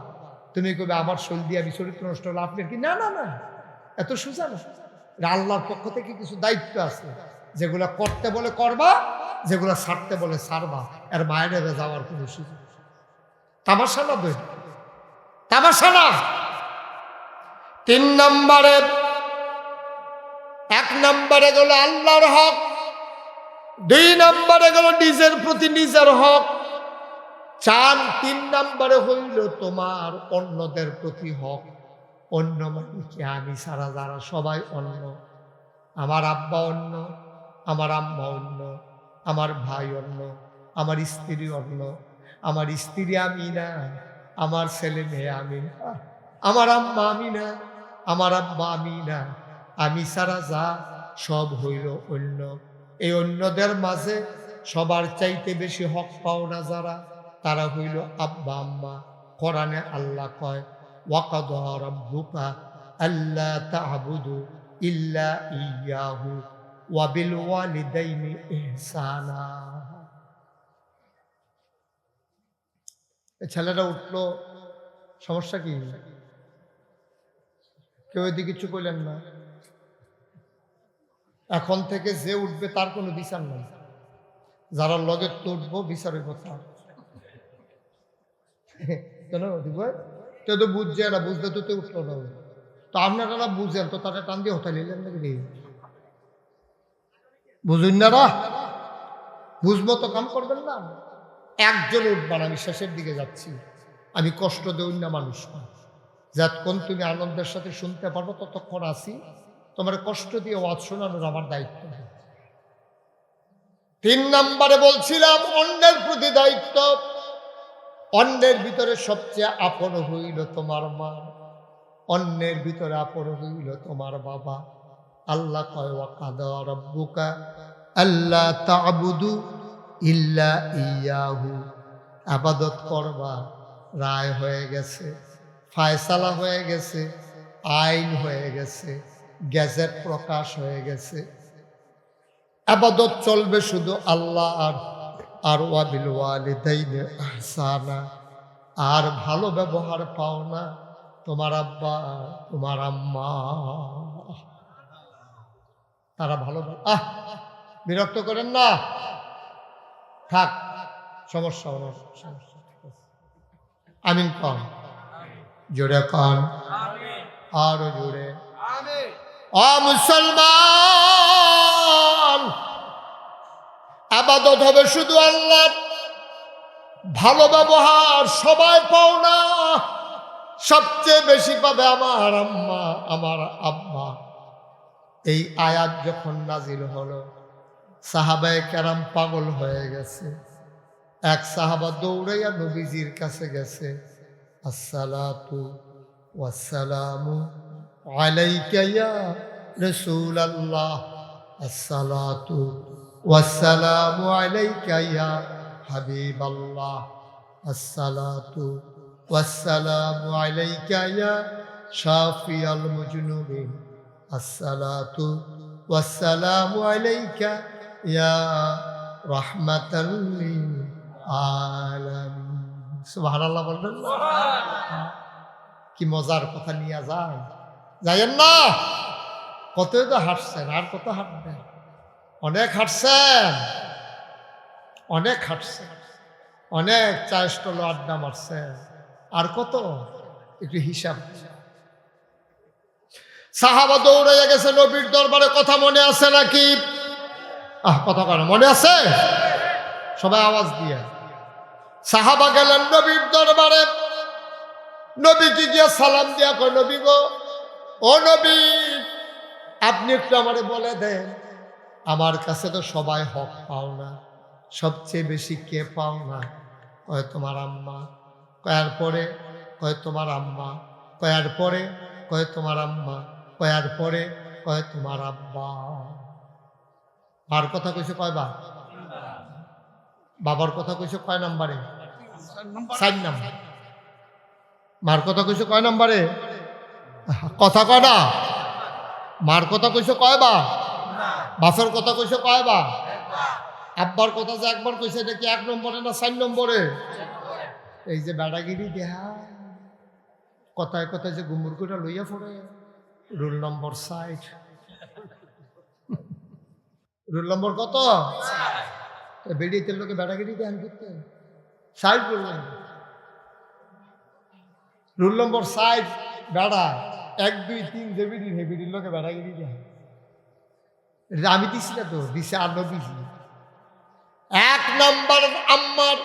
তুমি কবে আমার শৈল দিয়ে আমি চরিত্র নষ্ট হলো, আপনার কি? না না না, এত সোজা না। আল্লাহর পক্ষ থেকে কিছু দায়িত্ব আছে, যেগুলো করতে বলে করবা, যেগুলো ছাড়তে বলে ছাড়বা। এর বাইরে যাওয়ার কোনো সুযোগ, তামাশা না দই, তামাশা না। 3 নম্বরে, 1 নম্বরে গেল আল্লাহর হক, 2 নম্বরে গেল নিজের প্রতি নিজের হক, 3 নম্বরে হইল তোমার অন্যদের প্রতি হক। অন্য মানে কি? আমি সারা যারা সবাই অন্য, আমার আব্বা অন্য, আমার আম্মা অন্য, আমার ভাই অন্য, আমার স্ত্রী অন্য, আমার স্ত্রী আমি না, আমার ছেলে মেয়ে আমি না, আমার আম্মা আমি না, আমার আব্বা আমি না, আমি সারা যা সব হইল অন্য। এই অন্যদের মাঝে সবার চাইতে বেশি হক পাও না যারা, তারা হইল আব্বা আম্মা। কোরআনে আল্লাহ কয়, ওয়াকাদা রাব্বুকা আল্লা তা'বুদু ইল্লা ইয়াহু ওয়া বিল ওয়ালিদাইনি ইহসানা। ছেলেটা উঠলো, সমস্যা কি? কেউ এদিকে কিছু কইলেন না। এখন থেকে যে উঠবে তার কোনো বিচার নাই, যারা লগে তুটবো বিচারের কথা। কেন কেউ তো বুঝছে না, বুঝতে তো উঠলো না। তো আপনারা বুঝেন তো, তারা টান দিয়ে হতা নিলেন নাকি? বুঝুন না, বুঝবো তো কাম করবেন না। একজন উঠবার, আমি শেষের দিকে যাচ্ছি, আমি কষ্ট দেই না মানুষ না। যতক্ষণ তুমি আনন্দের সাথে শুনতে পারবো ততক্ষণ আসি, তোমার কষ্ট দিয়ে ওয়াজ শোনানোর আমার দায়িত্ব। 3 নম্বরে বলছিলাম অন্যের প্রতি দায়িত্ব। অন্যের ভিতরে সবচেয়ে আপন হইল তোমার মা, অন্যের ভিতরে আপন হইল তোমার বাবা। আল্লাহ কয়, ওয়াকাদা রাব্বুকা আল্লা তা'বুদু ইল্লা ইয়াহু। ইবাদত করবা, রায় হয়ে গেছে, ফায়সালা হয়ে গেছে, আইন হয়ে গেছে, গেজেট প্রকাশ হয়ে গেছে। ইবাদত চলবে শুধু আল্লাহ আর ওয়া বিল ওয়ালিদাইনি ইহসানা। আর ভালো ব্যবহার পাও না তোমার আব্বা তোমার আম্মা, তারা ভালো। বিরক্ত করেন না, থাক, সমস্যা হলো, সমস্যা। আমিন কন, জোরে কন, আরো জোরে। ও মুসলমান, ইবাদত হবে শুধু আল্লাহ, ভালো ব্যবহার সবাই পাও না, সবচেয়ে বেশি পাবে আমার আম্মা আমার আব্বা। এই আয়াত যখন নাজিল হলো, সাহাবায়ে কেরাম পাগল হয়ে গেছে। এক সাহাবা দৌড়াইয়া নবীজির কাছে গেছে, আসসালাতু ওয়াসসালামু আলাইকা ইয়া রাসূলুল্লাহ, আসসালাতু ওয়াসসালামু আলাইকা ইয়া হাবিবাল্লাহ, আসসালাতু ওয়াসসালামু আলাইকা ইয়া শাফিয়াল মুজনুবিন, আসসালাতু ওয়াসসালামু আলাইকা ইয়া রাহমাতাল লিল আলামিন। সুবহানাল্লাহ বলবেন না? কি মজার কথা নিয়ে যায়েন না? কতই তো হাঁটছেন, আর কত হাঁটবেন? অনেক হাঁটছেন, অনেক হাঁটছেন, অনেক চা স্টল আড্ডা মারছেন, আর কত? একটু হিসাব। সাহাবা দৌড়াইয়া গেছে নবীর দরবারে। কথা মনে আছে নাকি? কথা কেন মনে আছে? সবাই আওয়াজ দিয়ে। সাহাবা গেলেন নবীর দরবারে। নবীকে গিয়া সালাম দিয়া কয়, নবী গো, ও নবী, আপনি একটু আমারে বলে দেন, আমার কাছে তো সবাই হক পাও না, সবচেয়ে বেশি কে পাও না? কয় তোমার আম্মা। কয়ার পরে কয় তোমার আম্মা। কয়ার পরে কয় তোমার আম্মা। কয়ার পরে কয় তোমার আব্বা। মার কথা কইছে কয়বার? বাবার কথা কইছে কয় নম্বরে? 4 নম্বর। মার কথা কইছে কয় নম্বরে? কথা কয় না। মার কথা কইছে কয়বার? বাপের কথা কইছে কয়বার? আব্বার কথা যে একবার কইছে, এটা কি 1 নম্বরে না 4 নম্বরে? এই যে বেড়াগিরি দেহা, কথায় কথায় যে গুমুর করে লইয়া পড়ে। রুল নম্বর 60। রুল নম্বর কত? বেড়িতে লোকে বেড়াগিরি দেন করতে 60 রুল নম্বর। রুল নম্বর 60 বেড়া 1 2 3 যে বিড়ি হে বিড়ির লোকে বেড়াগিরি দেন। আমি দিছি না তো, দিছে আর দিছি। 1 নম্বর আম্মার,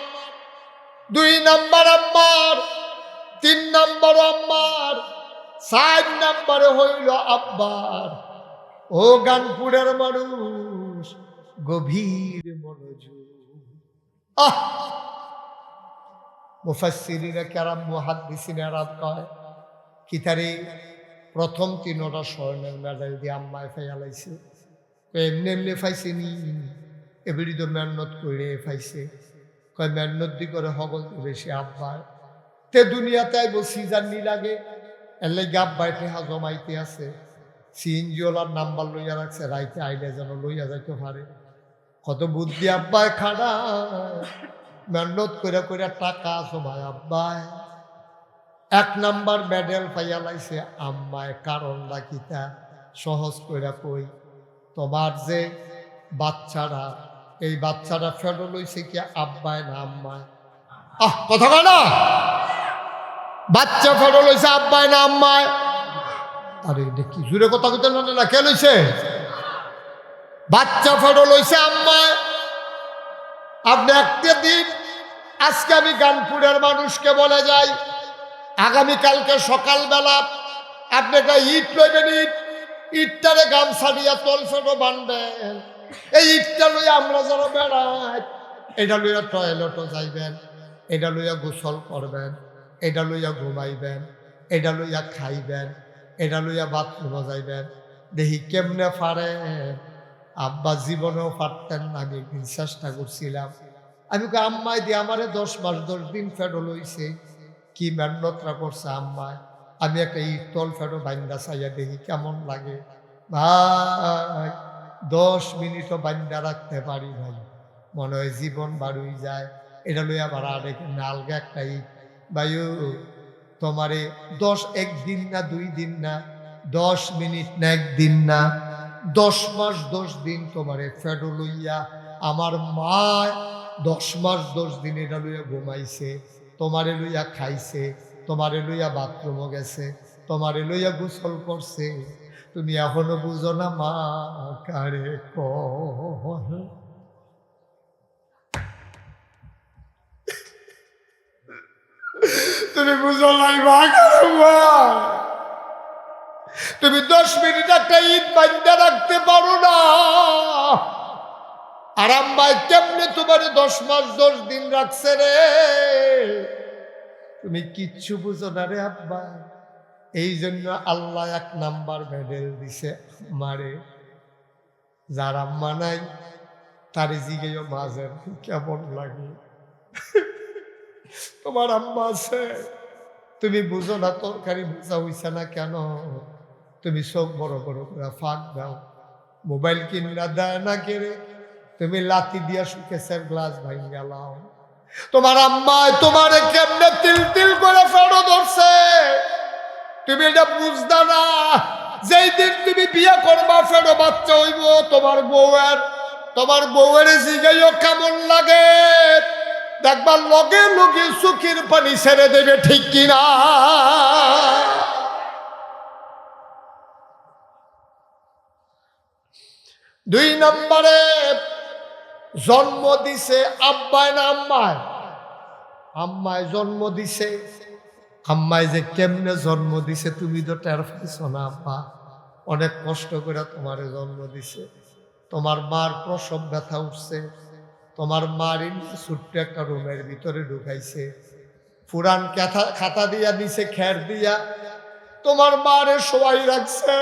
2 নম্বর আম্মার, 3 নম্বর আম্মার, 4 নম্বরে হইল আব্বার। ও গানপুরের মানুষ, গভীর মনোযোগ। মুফাসসিরিনে কেরাম, মুহাদ্দিসিনে আরব কয়, কিতারে প্রথম 3টা স্বর্ণের মেডেল দিয়ে আম্মায় ফাইয়ালাইছে। এমনি এমনি ফাইছে নি, এবারই তো মেহনত করে ফাইছে। কয় মেহনত দি করে হগল তো বেশি আব্বায়। তে দুনিয়াতে আইব সিজার নি লাগে, এর লাগে আব্বায় টেহা জমাইতে আছে। সিএনজিওলার নাম্বার লইয়া রাখছে, রাইতে আইলে যেন লইয়া যাইতে পারে। কত বুদ্ধি আব্বায় খাড়া, মেহনত করে করে টাকা জমায় আব্বায়। 1 নাম্বার মেডেল পাইয়া লাইছে আম্মায়। কারণটা কিতা? সহজ করে কই, তোমার যে বাচ্চারা, এই বাচ্চারা ফেরো লইছে কি আব্বায় না আম্মায়? কথা কয় না? বাচ্চা ফেরো লইছে আব্বায় না আম্মায়? আরে কি জুড়ে কথা কইতে না, কে লইছে? বাচ্চা ফেরো লইছে আম্মায়। আপনি একটা দিন, আজকে আমি গানপুরের মানুষকে বলে যাই, আগামীকালকে সকালবেলা আপনি একটা ইট লইবেন। ইটটারে গামছা দিয়া তল ফেটো বানবেন। এই ইটটা লইয়া আমরা যারা বেড়াই, এটা লইয়া টয়লেটও যাইবেন, এটা লইয়া গোসল করবেন, এটা লইয়া ঘুমাইবেন, এটা লইয়া খাইবেন, এটা লইয়া বাথরুমও যাইবেন। দেখি কেমনে পারেন। আব্বা জীবনেও পারতেন না, আমি একদিন চেষ্টা করছিলাম। আমি আম্মাই দিয়ে আমারে 10 মাস 10 দিন ফেটো লইছে। কি মেহনতরা করছে আম্মায়। আমি একটা ইটল ফেটো বান্দা চাইয়া দেখি কেমন লাগে। ভাই 10 মিনিটও বান্দা রাখতে পারি ভাই, মনে হয় জীবন বাড়ুই যায়। এটা লই আবার আরেক নালগা একটা ইট। ভাইও তোমারে 1 দিন না 2 দিন না, 10 মিনিট না 1 দিন না, 10 মাস 10 দিন তোমারে ফেটো লইয়া আমার মা 10 মাস 10 দিন এটা লইয়া ঘুমাইছে, তোমারে লইয়া খাইছে, তোমারে লইয়া বাথরুমও গেছে, তোমারে লইয়া গোসল করছে। তুমি এখনো বুঝো না মা কারে কয়। তুমি বুঝো নাই মা, তুমি 10 মিনিট একটা ঈদ বান্ধা রাখতে পারো না, আর আম্মায় কেমনে তোমার 10 মাস 10 দিন রাখছে রে। তুমি কিচ্ছু বুঝো না রে আব্বা। এই জন্য আল্লাহ 1 নাম্বার মেডেল দিছে মারে। যার আম্মা নাই তারে জিগেও মাঝে কেমন লাগে। তোমার আম্মা আছে, তুমি বুঝো না, তরকারি বোঝা হইছে না কেন, তুমি চোখ বড় বড় করে ফাঁক দাও। মোবাইল কিনা দেয় না কেড়ে, তুমি লাথি দিয়া সুকেশের গ্লাস ভাঙ্গা লাও। তোমার আম্মায় তোমারে কেমনে তিল তিল করে ফেরো ধরছে, তুমি এটা বুঝদা না। যেই দিন তুমি বিয়ে করবা ফেরো বাচ্চা হইব, তোমার বউয়ের জিগাইও কেমন লাগে, দেখবার লগে লগে চোখের পানি ছেড়ে দেবে, ঠিক কিনা? 2 নম্বরে জন্ম দিছে আব্বায় না আম্মায়? আম্মায় জন্ম দিছে। আম্মায় যে কেমনে জন্ম দিছে তুমি তো টের পাইছ না আব্বা। অনেক কষ্ট করে তোমারে জন্ম দিছে। তোমার মার প্রসব ব্যথা উঠছে, তোমার মার ছোট্ট একটা রুমের ভিতরে ঢুকাইছে, পুরান খাতা দিয়া নিচে খের দিয়া তোমার মারে সবাই রাখছে।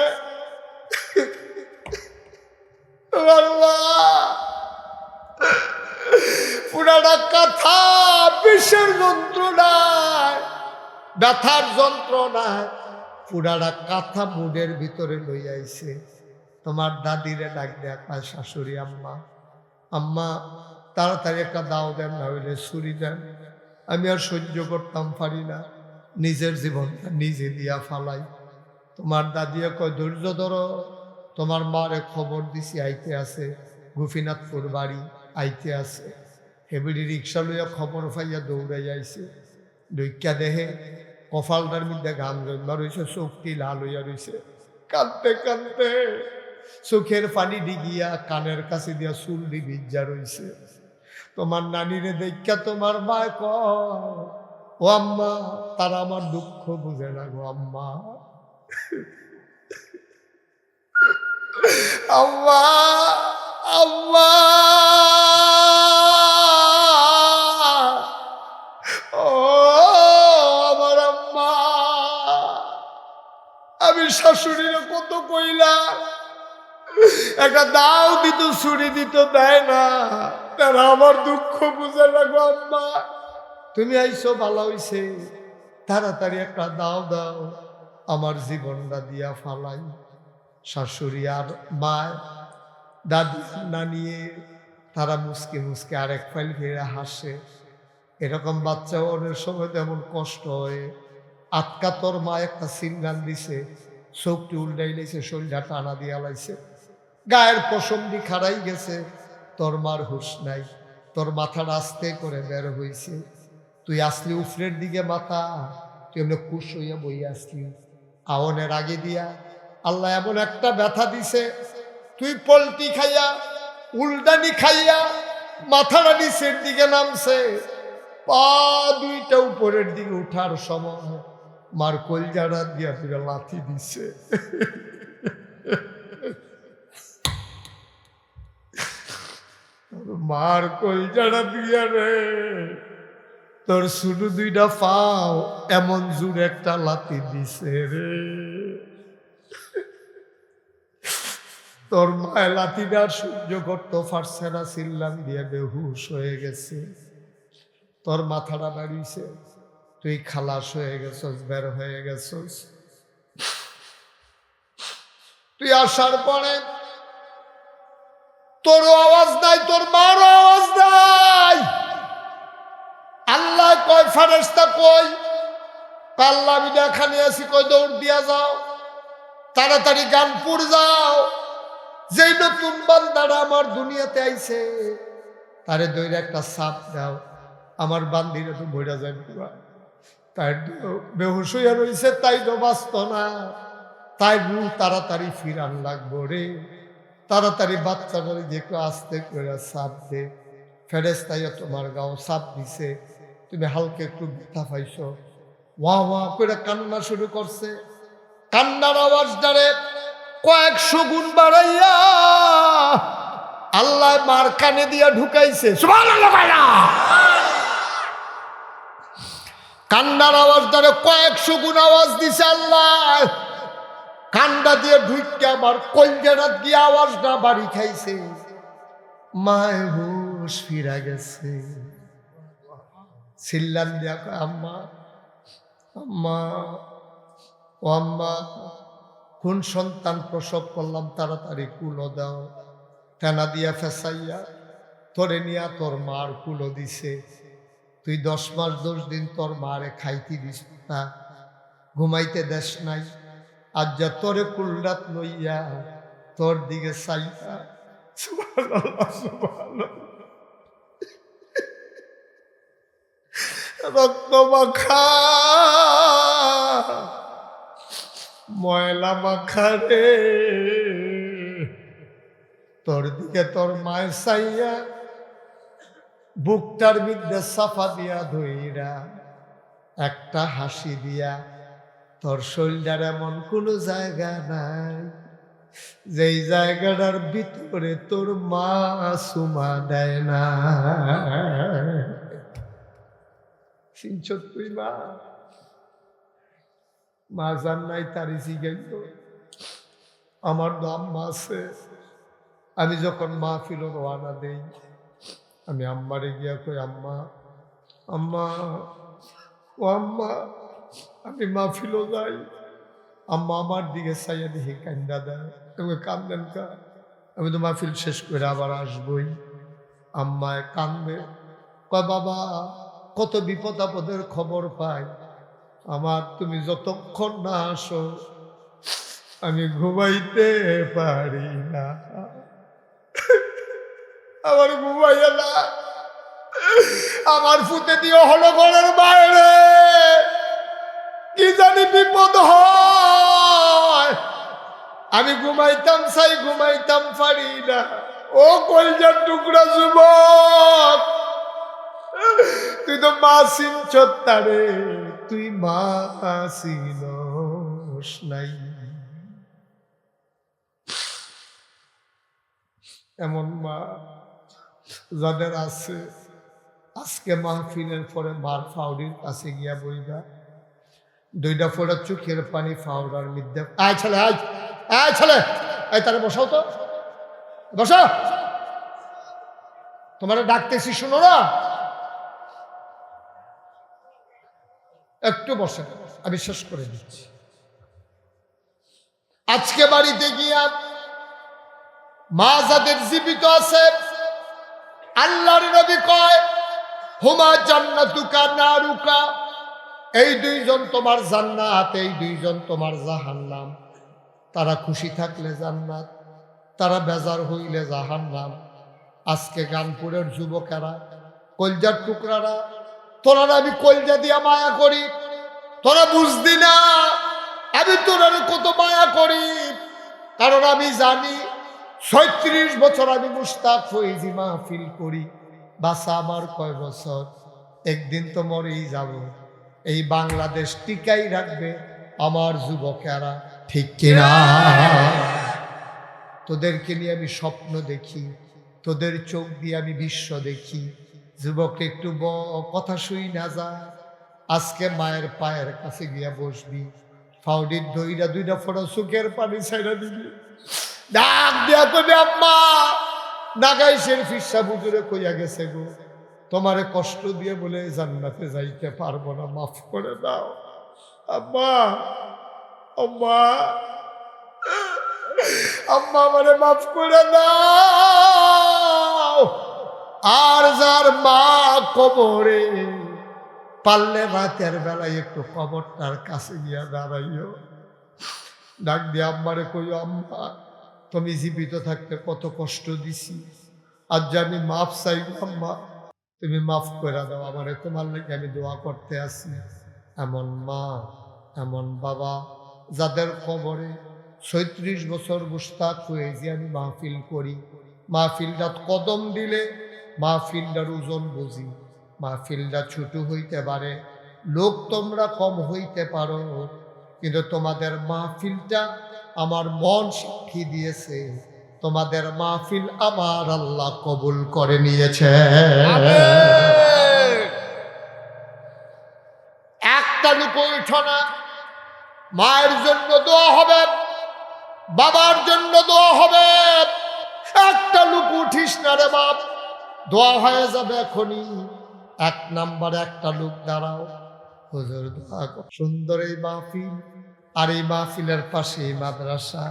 পুরানা কথা, বিষের যন্ত্রণায়, ব্যথার যন্ত্রণায় পুরানা কাঁথা মুডের ভিতরে লইয়াইছে। তোমার দাদিরে ডাক দেয়া কয়, শাশুড়ি আম্মা, আম্মা তাড়াতাড়ি একটা দাও দেন, না হইলে ছুরি দেন, আমি আর সহ্য করতাম পারি না, নিজের জীবনটা নিজে দিয়া ফালাই। তোমার দাদিয়া কয়, ধৈর্য ধরো, তোমার মারে খবর দিছি আইতে আছে, গোপীনাথপুর বাড়ি আইতে আছে। হেবিড়ি রিক্সা লইয়া খবর পাইয়া দৌড়াই আইছে। ডইকা দেহে কপালটার মধ্যে গান জমা রয়েছে, চোখটি লাল হইয়া রয়েছে। কাঁদতে কাঁদতে চোখের পানি ডিগিয়া কানের কাছে দিয়া চুলটি ভিজা রয়েছে। তোমার নানিরে দেখা তোমার মা কয়, ও আম্মা, তারা আমার দুঃখ বুঝে না গো আম্মা। আম্মা, আম্মা, ও আমার আম্মা। আমি শাশুড়িরে কত কইলাম, একটা দাও দিত, ছুরি দিত, দেয় না। তারা আমার দুঃখ বুঝে না গো আম্মা। তুমি আইসো ভালো হইছে, তাড়াতাড়ি একটা দাও দাও, আমার জীবনটা দিয়া ফালাই। শাশুড়ি আর মা, দাদি না নিয়ে তারা মুসকে মুসকে আরেক ফাইল ফিরে হাসে। এরকম বাচ্চা অনেক সময় তেমন কষ্ট হয়। আটকা তোর মা একটা সিলগান দিছে, চোখটি উল্টাই লাইছে, শরীরটা টানা দিয়া লাইছে, গায়ের পশম দি খাড়াই গেছে, তোর মার হুশ নাই। তোর মাথাটা আস্তে করে বের হইছে, তুই আসলি উফরের দিকে মাথা, তুই এমনি খুশ হইয়া বইয়া আসলি। আওনের আগে দিয়া আল্লাহ এমন একটা ব্যথা দিছে, তুই পল্টি খাইয়া উল্টানি খাইয়া মাথাটা নিচের দিকে নামছে, পা দুইটা উপরের দিকে উঠার সময় মার কলজাটা দিয়া তুই লাথি দিছে। মার কলজাটা দিয়া রে, তোর শুধু 2টা পাও এমন জোর একটা লাথি দিছে রে। তোর মায় লাথিটা সহ্য করতে পারছে না, চিল্লাম দিয়ে বেহুশ হয়ে গেছে। তোর মাথাটা বাড়িছে, তুই খালাস হয়ে গেছস, বের হয়ে গেছস। তুই আসার পরে তোরও আওয়াজ নাই, তোর মারও আওয়াজ নাই। আল্লাহ কয়, ফেরেশতা কই? আল্লাহ আমি এখানে আছি, কই দৌড় দিয়া যাও, তাড়াতাড়ি গানপুর যাও। যেই নতুন বান্দারা আমার দুনিয়াতে আইছে, তারে দইরা একটা সাপ দাও, আমার বান্দিরা তো বইরা যাবে, তাই বেহুশ হইয়া রয়েছে, তাই তো বাঁচত না, তাই রুহ তাড়াতাড়ি ফিরান লাগবো রে, তাড়াতাড়ি বাচ্চাটারে যে একটু আস্তে করে সাপ দে। ফেরেশতাইয়া তোমার গাও সাপ দিছে, তুমি হালকা একটু ব্যথা পাইছো, ওয়া ওয়া করে কান্না শুরু করছে। কান্নার আওয়াজ দ্বারে কয়েকশো গুণ বাড়াইয়া আল্লাহ মার কানে দিয়া ঢুকাইছে। সুবহানাল্লাহ কইরা। কান্নার আওয়াজ দ্বারে কয়েকশো গুণ আওয়াজ দিছে আল্লাহ। কান্ডা দিয়ে ঢুইকা আমার কলজাটা দিয়ে আওয়াজটা বাড়ি খাইছে। মায় হুশ ফিরা গেছে। চিল্লান দিয়া কয়, আম্মা আম্মা ও আম্মা, কোন সন্তান প্রসব করলাম, তাড়াতাড়ি কুলো দাও। টানা দিয়া ফেসাইয়া তোরে নিয়া তোর মার কুলো দিছে। তুই 10 মাস 10 দিন তোর মারে খাইতে দিস না, ঘুমাইতে দেশ নাই। আজ যা তোরে কুলরাত লইয়া তোর দিকে চাইয়া। সুবহানাল্লাহ, সুবহানাল্লাহ। রক্ত মাখা ময়লা মাখা রে, তোর দিকে তোর মায়ের চাইয়া বুকটার মধ্যে সাফা দিয়া ধইরা একটা হাসি দিয়া, তোর শরীরটার এমন কোনো জায়গা নাই যেই জায়গাটার ভিতরে তোর মা সুমা দেয় না। তুই মা মা জান নাই তারি জিগাইল। আমার তো আম্মা আছে। আমি যখন মাহফিল রওনা দেই, আমি আম্মারে গিয়া কই, আম্মা আম্মা ও আম্মা, আমি মাহফিলও যাই। আম্মা আমার দিকে চাইয়া দেখি কান্দা দেয়। তুমি কান্দেন কা? আমি তো মাহফিল শেষ করে আবার আসবই। আম্মায় কান্দে, কয় বাবা কত বিপদ আপদের খবর পাই, আমার তুমি যতক্ষণ না আসো আমি ঘুমাইতে পারি না। আমার ঘুমাইয়া না, আমার ফুতে দিয়ে হলো ঘরের বাইরে কি জানি বিপদ হয়। আমি ঘুমাইতাম চাই, ঘুমাইতাম পারি না। ও কলজার টুকরা যুবক, তুই তো মা চিনছ তারে, তুই মা চিনস নাই। এমন মা যাদের আছে, আজকে মাহফিলের পরে মার ফাউডির কাছে গিয়া বইবা, 2টা ফোঁটা চোখের পানি ফাউডার মধ্যে। আয় ছেলে, আয় আয় ছেলে, এই তারে বসাও তো, বসো, তোমার ডাকতেছি শুনো না, একটু বসে, আমি শেষ করে দিচ্ছি। আজকে বাড়িতে গিয়া মা যাদের জীবিত আছে, আল্লাহর নবী কয়, হুমা জান্নাতুকা নারুকা, এই 2 জন তোমার জান্নাত, এই 2 জন তোমার জাহান্নাম। তারা খুশি থাকলে জান্নাত, তারা বেজার হইলে জাহান্নাম। আজকে গানপুরের যুবকেরা, কলজার টুকরারা, তোরা আমি কলজা দিয়া মায়া করি, তোরা বুঝদি না আমি তোরা কত মায়া করি। কারণ আমি জানি 36 বছর আমি মুস্তাক ফৈজি মাহফিল করি। বাসা আমার কয় বছর, একদিন তো মরেই যাব। এই বাংলাদেশ টিকাই রাখবে আমার যুবকেরা, ঠিক কিনা? তোদেরকে নিয়ে আমি স্বপ্ন দেখি, তোদের চোখ দিয়ে আমি বিশ্ব দেখি। যুবক একটু কথা শুই না যা, আজকে মায়ের পায়ের কাছে গিয়া বসবি, ফাউডির দইরা 2টা ফোঁটা চোখের পানি ছাইড়া দিবি, ডাক দিয়া কবি, আম্মা নাগাইশের ফিরসা বুজুরে কইয়া গেছে গো, তোমারে কষ্ট দিয়ে বলে জান্নাতে যাইতে পারবো না, মাফ করে দাও আম্মা। আম্মা আম্মা আমারে মাফ করে দাও। আর যার মা কবরে, পারলে রাতের বেলায় একটু কবরটার কাছে গিয়া দাঁড়াইও, ডাক দিয়ে আম্মারে কইও, আম্মা তুমি জীবিত থাকতে কত কষ্ট দিছি, আজ যে আমি মাফ চাই আম্মা, তুমি মাফ করে দাও আমারে, তোমার লাগে আমি দোয়া করতে আসি। এমন মা, এমন বাবা যাদের কবরে 36 বছর মুস্তাক হয়ে যে আমি মাহফিল করি, মাহফিলটা কদম দিলে মাহফিলটার ওজন বুঝি। মাহফিলটা ছোট হইতে পারে, লোক তোমরা কম হইতে পারো, কিন্তু তোমাদের মাহফিলটা আমার মন সাক্ষী দিয়েছে, তোমাদের মাহফিল আমার আল্লাহ কবুল করে নিয়েছে। আমেন। একটা লোক উঠো না, মায়ের জন্য দোয়া হবে, বাবার জন্য দোয়া হবে। একটা লোক উঠিস না রে বাপ, দোয়া হয়ে যাবে এখনই। এক নাম্বারে একটা লোক দাঁড়াও, হুজুর দোয়া কর। সুন্দর এই মাহফিল, আর এই মাহফিলের পাশে মাদ্রাসা।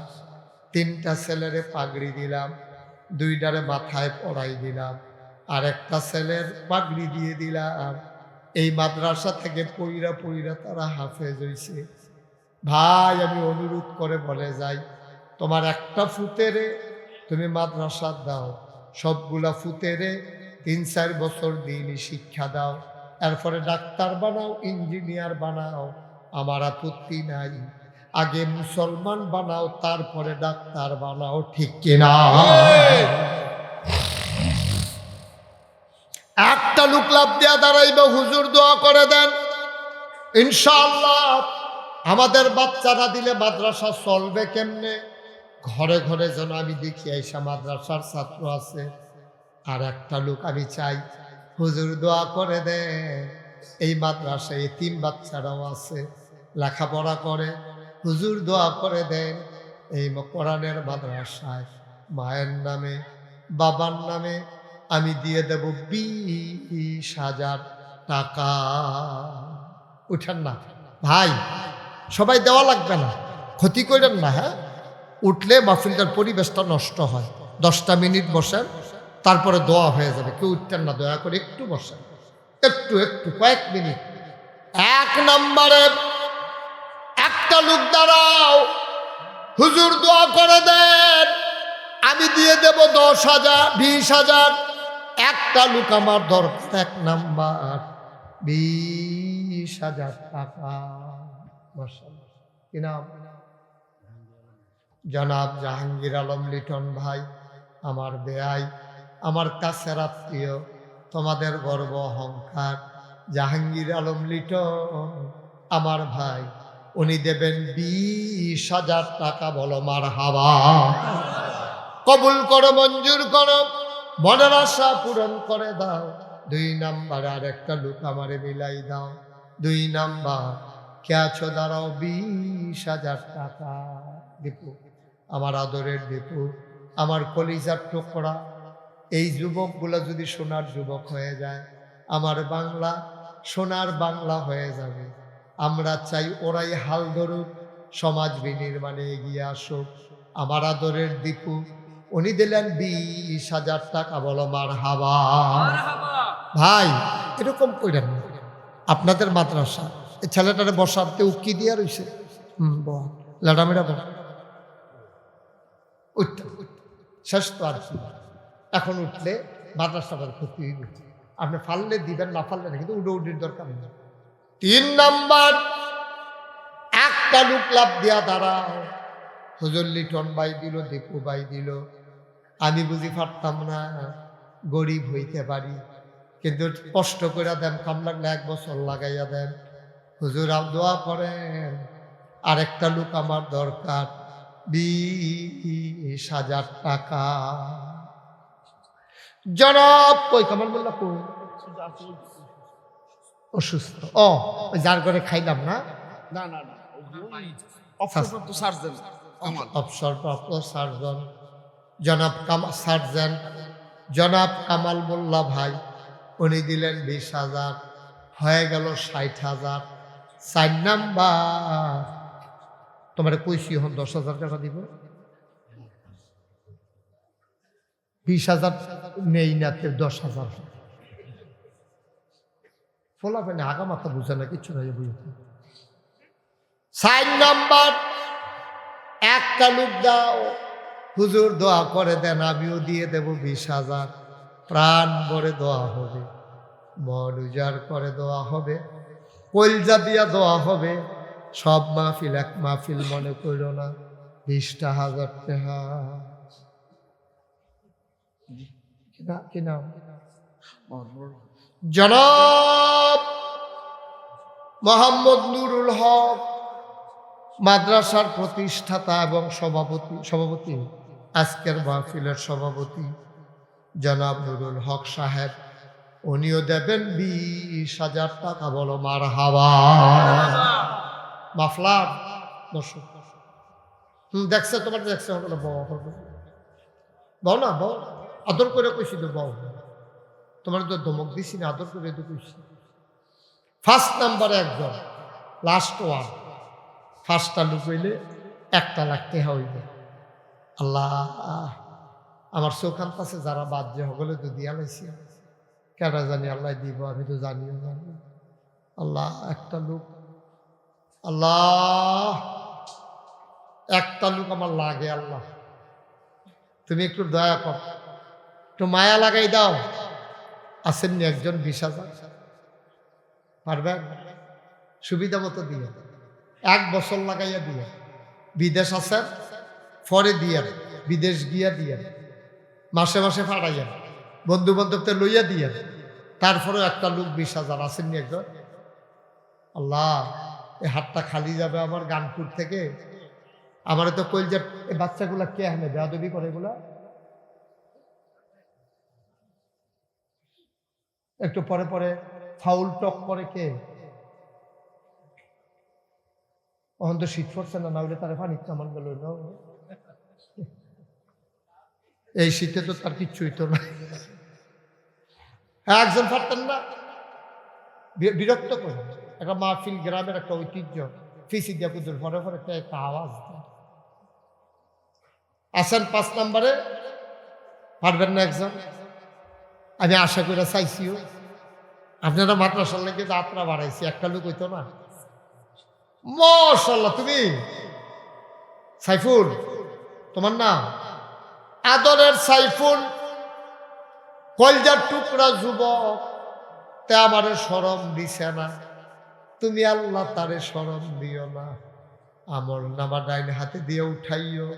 3টা ছেলেরে পাগড়ি দিলাম, 2টারে মাথায় পড়াই দিলাম, আর একটা ছেলের পাগড়ি দিয়ে দিলাম। এই মাদ্রাসা থেকে পইরা পইরা তারা হাফেজ হইছে। ভাই আমি অনুরোধ করে বলে যাই, তোমার একটা ফুতেরে তুমি মাদ্রাসা দাও, সবগুলা ফুতেরে 3-4 বছর দিনই শিক্ষা দাও, এরপরে ডাক্তার বানাও, ইঞ্জিনিয়ার বানাও, আমার আপত্তি নাই। আগে মুসলমান বানাও, তারপরে ডাক্তার বানাও, ঠিক কিনা? একটা লোক লাভ দিয়া দাঁড়াইবে, হুজুর দোয়া করে দেন, ইনশাআল্লাহ আমাদের বাচ্চারা দিলে মাদ্রাসা চলবে কেমনে? ঘরে ঘরে যেন আমি দেখি আইসা মাদ্রাসার ছাত্র আছে। আর একটা লোক আমি চাই, হুজুর দোয়া করে দেন, এই মাদ্রাসায় 3 বাচ্চারাও আছে, লেখাপড়া করে, হুজুর দোয়া করে দেন, এই কোরআনের মাদ্রাসায় মায়ের নামে বাবার নামে আমি দিয়ে দেব 20,000 টাকা। উঠেন না ভাই, সবাই দেওয়া লাগবে না, ক্ষতি করেন না। হ্যাঁ, উঠলে মাহফিলটার পরিবেশটা নষ্ট হয়। 10টা মিনিট বসেন, তারপরে দোয়া হয়ে যাবে। কেউ উঠতেন না, দয়া করে একটু বসেন, একটু একটু কয়েক মিনিট। 1 নম্বরে একটা লোক দাঁড়াও, হুজুর দোয়া করে দেন, আমি দিয়ে দেব 10,000 20,000। একটা লোক আমার দরকার, 1 নাম্বার 20,000 টাকা। মাশাআল্লাহ, কি নাম? জনাব জাহাঙ্গীর আলম লিটন ভাই, আমার বেয়াই, আমার কাছের আত্মীয়, তোমাদের গর্ব অহংকার। জাহাঙ্গীর আলম লিটন আমার ভাই, উনি দেবেন 20,000 টাকা। বলো মারহাবা। কবুল করো, মঞ্জুর করো, মনের আশা পূরণ করে দাও। 2 নাম্বার আর একটা লোক আমারে মিলাই দাও। 2 নাম্বার কে আছো দাঁড়াও, 20,000 টাকা। দীপু, আমার আদরের দীপু, আমার কলিজার টুকরা, এই যুবকগুলো যদি সোনার যুবক হয়ে যায়, আমার বাংলা সোনার বাংলা হয়ে যাবে। আমরা চাই ওরাই হাল ধরুক, সমাজ বিনির্মাণে এগিয়ে আসুক। আমার আদরের দীপু, উনি দিলেন 20,000 টাকা। বলো মারহাবা। ভাই এরকম কইরেন না, আপনাদের মাদ্রাসা, এই ছেলেটারে বসাতে উকি দিয়া রইছে। লাডামেরা বল, উঠতে শেষ তো আর কি। এখন উঠলে মাদ্রাসাটার ক্ষতি হইবে। আপনি ফাললে দিবেন, না ফাললে না, কিন্তু উডো উডির দরকার নেই। 3 নাম্বার একটা লোক লাভ দিয়া দাঁড়াও, হুজুর লিটন ভাই দিল, দীপু ভাই দিল, আমি বুঝি পারতাম না, গরিব হইতে পারি, কিন্তু কষ্ট করে দেন, কাম লাগলে 1 বছর লাগাইয়া দেন। হুজুর দোয়া করেন, আরেকটা লোক আমার দরকার, 20,000 টাকা। জনাব কই কামাল মোল্লা কই? অসুস্থ। ও ওই যার ঘরে খাইলাম না, না না না, অবসরপ্রাপ্ত সার্জন কামাল। অবসরপ্রাপ্ত সার্জন জনাব সার্জেন্ট জনাব কামাল মোল্লা ভাই, উনি দিলেন 20,000, হয়ে গেল 60,000। 4 নাম্বার তোমার কইছি এখন 10,000 টাকা দিব। 20,000 নেই না, 10,000 ফোলা ফেনে আগা মাথা বুঝে না, কিচ্ছু নাই বুঝতে। 4 নাম্বার একটা লোক দাও, হুজুর দোয়া করে দেন, আমিও দিয়ে দেব 20,000। প্রাণ ভরে দোয়া হবে, মন উজাড় করে দোয়া হবে, কলজা দিয়া দোয়া হবে। সব মাহফিল এক মাহফিল মনে করো না, 20,000 টাকা। কি নাম? জনাব মোহাম্মদ নুরুল হক মাদ্রাসার প্রতিষ্ঠাতা এবং সভাপতি আজকের মাহফিলের সভাপতি জনাব নুরুল হক সাহেব, উনিও দেবেন 20,000 টাকা। বলো মারহাবা। মাফলার দর্শক দেখছে, তোমার দেখছে, বল না, বল, আদর করে কইছি তো, বল, তোমার তো ধমক দিছি না, আদর করে তো কইছি। ফার্স্ট নাম্বারে একজন, লাস্ট ওয়ান, ফার্স্টটা লুকাইলে 1 লাখ টাকা হইবে। আল্লাহ, আমার চোখান কাছে যারা বাদ যে হগলে তো দিয়া লাইছি, কেন জানি আল্লাহ দিব, আমি তো জানিও জানি। আল্লাহ, একটা লোক, আল্লাহ, একটা লোক আমার লাগে। আল্লাহ, তুমি একটু দয়া কর, একটু মায়া লাগাই দাও। আসেননি একজন 20,000 পারবেন? সুবিধা মতো দিয়ে 1 বছর লাগাইয়া দিয়ে, বিদেশ আছেন পরে দিয়ে, বিদেশ গিয়া দিয়ে, মাসে মাসে ফাড়াইয়া, বন্ধু বান্ধবদের লইয়া দিয়ে, তারপরেও একটা লোক 20,000 আসেননি একজন। আল্লাহ, এই হাতটা খালি যাবে আমার গানপুর থেকে। আমার তো কইলজার এই বাচ্চাগুলা কে আনে বেয়াদবি করে, এগুলা একটু পরে পরে ফাউল টক করে কে? অহন তো শীত পড়ছে না, হলে তারা পানি কামান গেল না। এই শীতে তো তার কিচ্ছুই তো না। একজন পারতেন না, বিরক্ত করে। একটা মাহফিল, গ্রামের একটা ঐতিহ্য, ফিসি দিয়া পুজোর পরে পরে একটা আওয়াজ আসেন। 5 নাম্বারে পারবেন না একজন? আমি আশা করে চাইছিও, আপনারা মাদ্রাসার লেগে যাত্রা বাড়াইছি, একটা লোক হইতো না। মাশাআল্লাহ, তুমি সাইফুল, তোমার নাম আদরের সাইফুল, কলজার টুকরা যুবক, তে আমারে শরম দিছে না। তুমি আল্লাহ তারে শরম দিও না, আমল নামা ডাইন হাতে দিয়ে উঠাইও।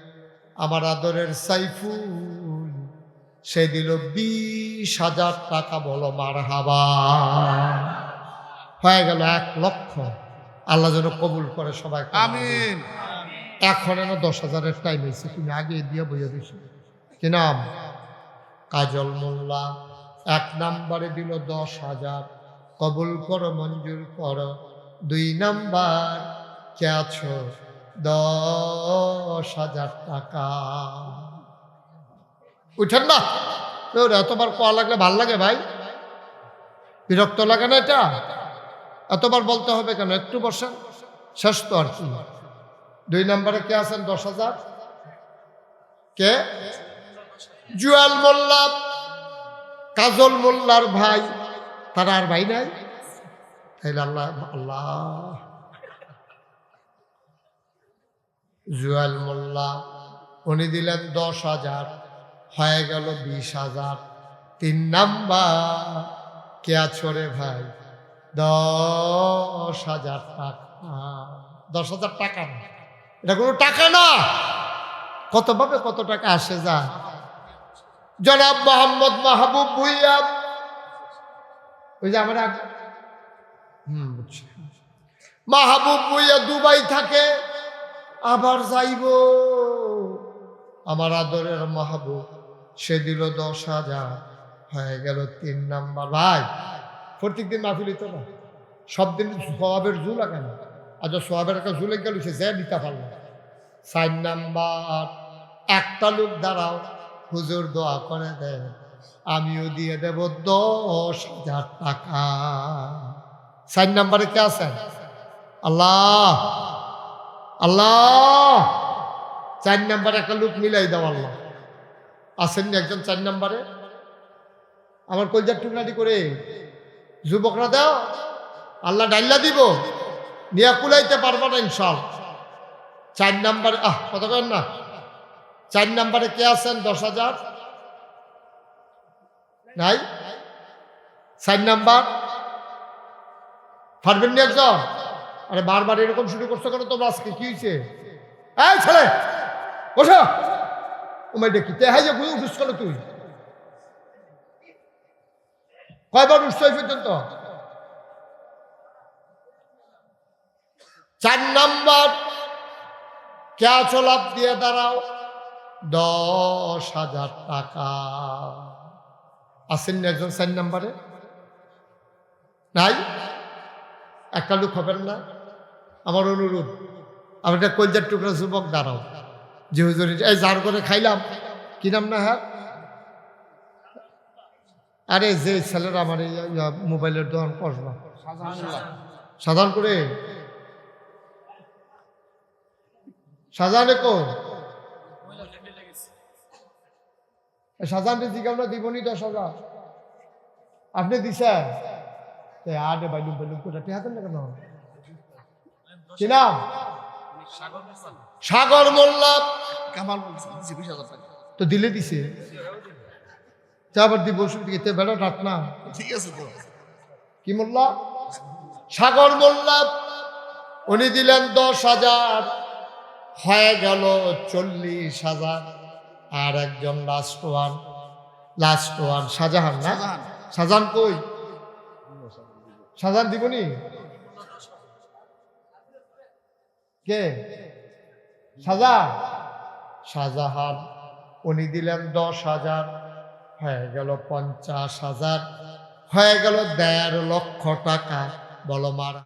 আমার আদরের সাইফুল সে দিল 20,000 টাকা। বলো মারহাবা। হয়ে গেল 1 লক্ষ। আল্লাহ যেন কবুল করে সবাই, আমিন। এখন এনে 10,000-এর টাইম হয়েছে, তুমি আগে দিয়ে বইয়া দিছো। কি নাম? কাজল মোল্লা। 1 নাম্বারে দিল 10,000। কবুল করো, মঞ্জুর করো। 2 নাম্বার কে আছো? 10,000 টাকা। উঠেন না, এতবার কোয়া লাগলে ভাল লাগে ভাই? বিরক্ত লাগে না এটা? এতবার বলতে হবে কেন? একটু বসেন, শেষ তো আর কি। 2 নাম্বারে কে আছেন? 10,000 কে? জুয়েল মোল্লা, কাজল মোল্লার ভাই। তার আর ভাই নাই? তাইলে আল্লাহ, আল্লাহ, জুয়েল মোল্লা উনি দিলেন 10,000, হয়ে গেল 20,000। 3 নাম্বার কে আছো রে ভাই? 10,000 টাকা। 10,000 টাকা না, এটা কোনো টাকা না। কত ভাবে কত টাকা আসে যায়। জনাব মোহাম্মদ মাহবুব ভুইয়া, ওই যে আমরা মাহবুব ভুইয়া দুবাই থাকে, আবার যাইব। আমার আদরের মাহবুব সে দিল 10,000, হয়ে গেল 3 নাম্বার। ভাই, প্রত্যেক দিন মাহফিল হইতো না, সব দিন সোয়াবের জু লাগে না। আজ সোয়াবের একটা জুলে গেল, সে যে দিতে পারল। 4 নাম্বার একটা লোক দাঁড়াও, হুজুর দোয়া করে দেন, আমিও দিয়ে দেব 10,000 টাকা। 4 নাম্বারে কে আছেন? আল্লাহ, আল্লাহ, 4 নাম্বারে একটা লোক মিলাই দাও। আল্লাহ, আসেননি একজন 4 নাম্বারে? আমার কলজার টুকরাটি করে যুবকরা দাও, আল্লাহ ডাইল্লা দিব, নিয়া কুলাইতে পারবা না ইনশাআল্লাহ। 4 নাম্বারে, কত করেন না? 4 নাম্বারে কে আছেন? 10,000 নাই? 4 নাম্বার পারবেন না একজন? আরে বারবার এরকম শুরু করছো কেন তোমরা আজকে? কি হয়েছে? এই ছেলে বসো, তোমায় দেখি তে হাই যে বুঝে উঠিস কেন তুই? কয়বার উঠছো এই পর্যন্ত? 4 নাম্বার ক্যাচ লাভ দিয়ে দাঁড়াও 10,000 টাকা। আসেন না একজন 4 নাম্বারে? নাই? একটা লোক হবেন না? আমার অনুরোধ, আমার একটা কলজার টুকরা যুবক দাঁড়াও, যে হুজুর এই যার করে খাইলাম, কি নাম না? হ্যাঁ, আরে যে ছেলেরা আমার এই মোবাইলের দোকান কসবা সাধারণ করে সাজানে কো সাজানটা দিকে আমরা দিবনি 10,000 আপনি দিছেন? আরে বাইলুম বাইলুম করে টেহাতেন না কেন? কি নাম? সাগর মোল্লা। কামাল বলছে 20,000 টাকা। তো দিলে দিছে, আবার দিব ওষুধ দিকে বেড়া রাত না। ঠিক আছে তো। কি মোল্লা? সাগর মোল্লা। উনি দিলেন 10,000, হয়ে গেল 40,000। আর একজন লাস্ট ওয়ান শাহজাহান না? শাহজাহান। শাহজাহান কই? শাহজাহান দিবনি কে? শাহজাহান উনি দিলেন 10,000, হয়ে গেল 50,000, হয়ে গেল 1.5 লক্ষ টাকা। বলো মারা।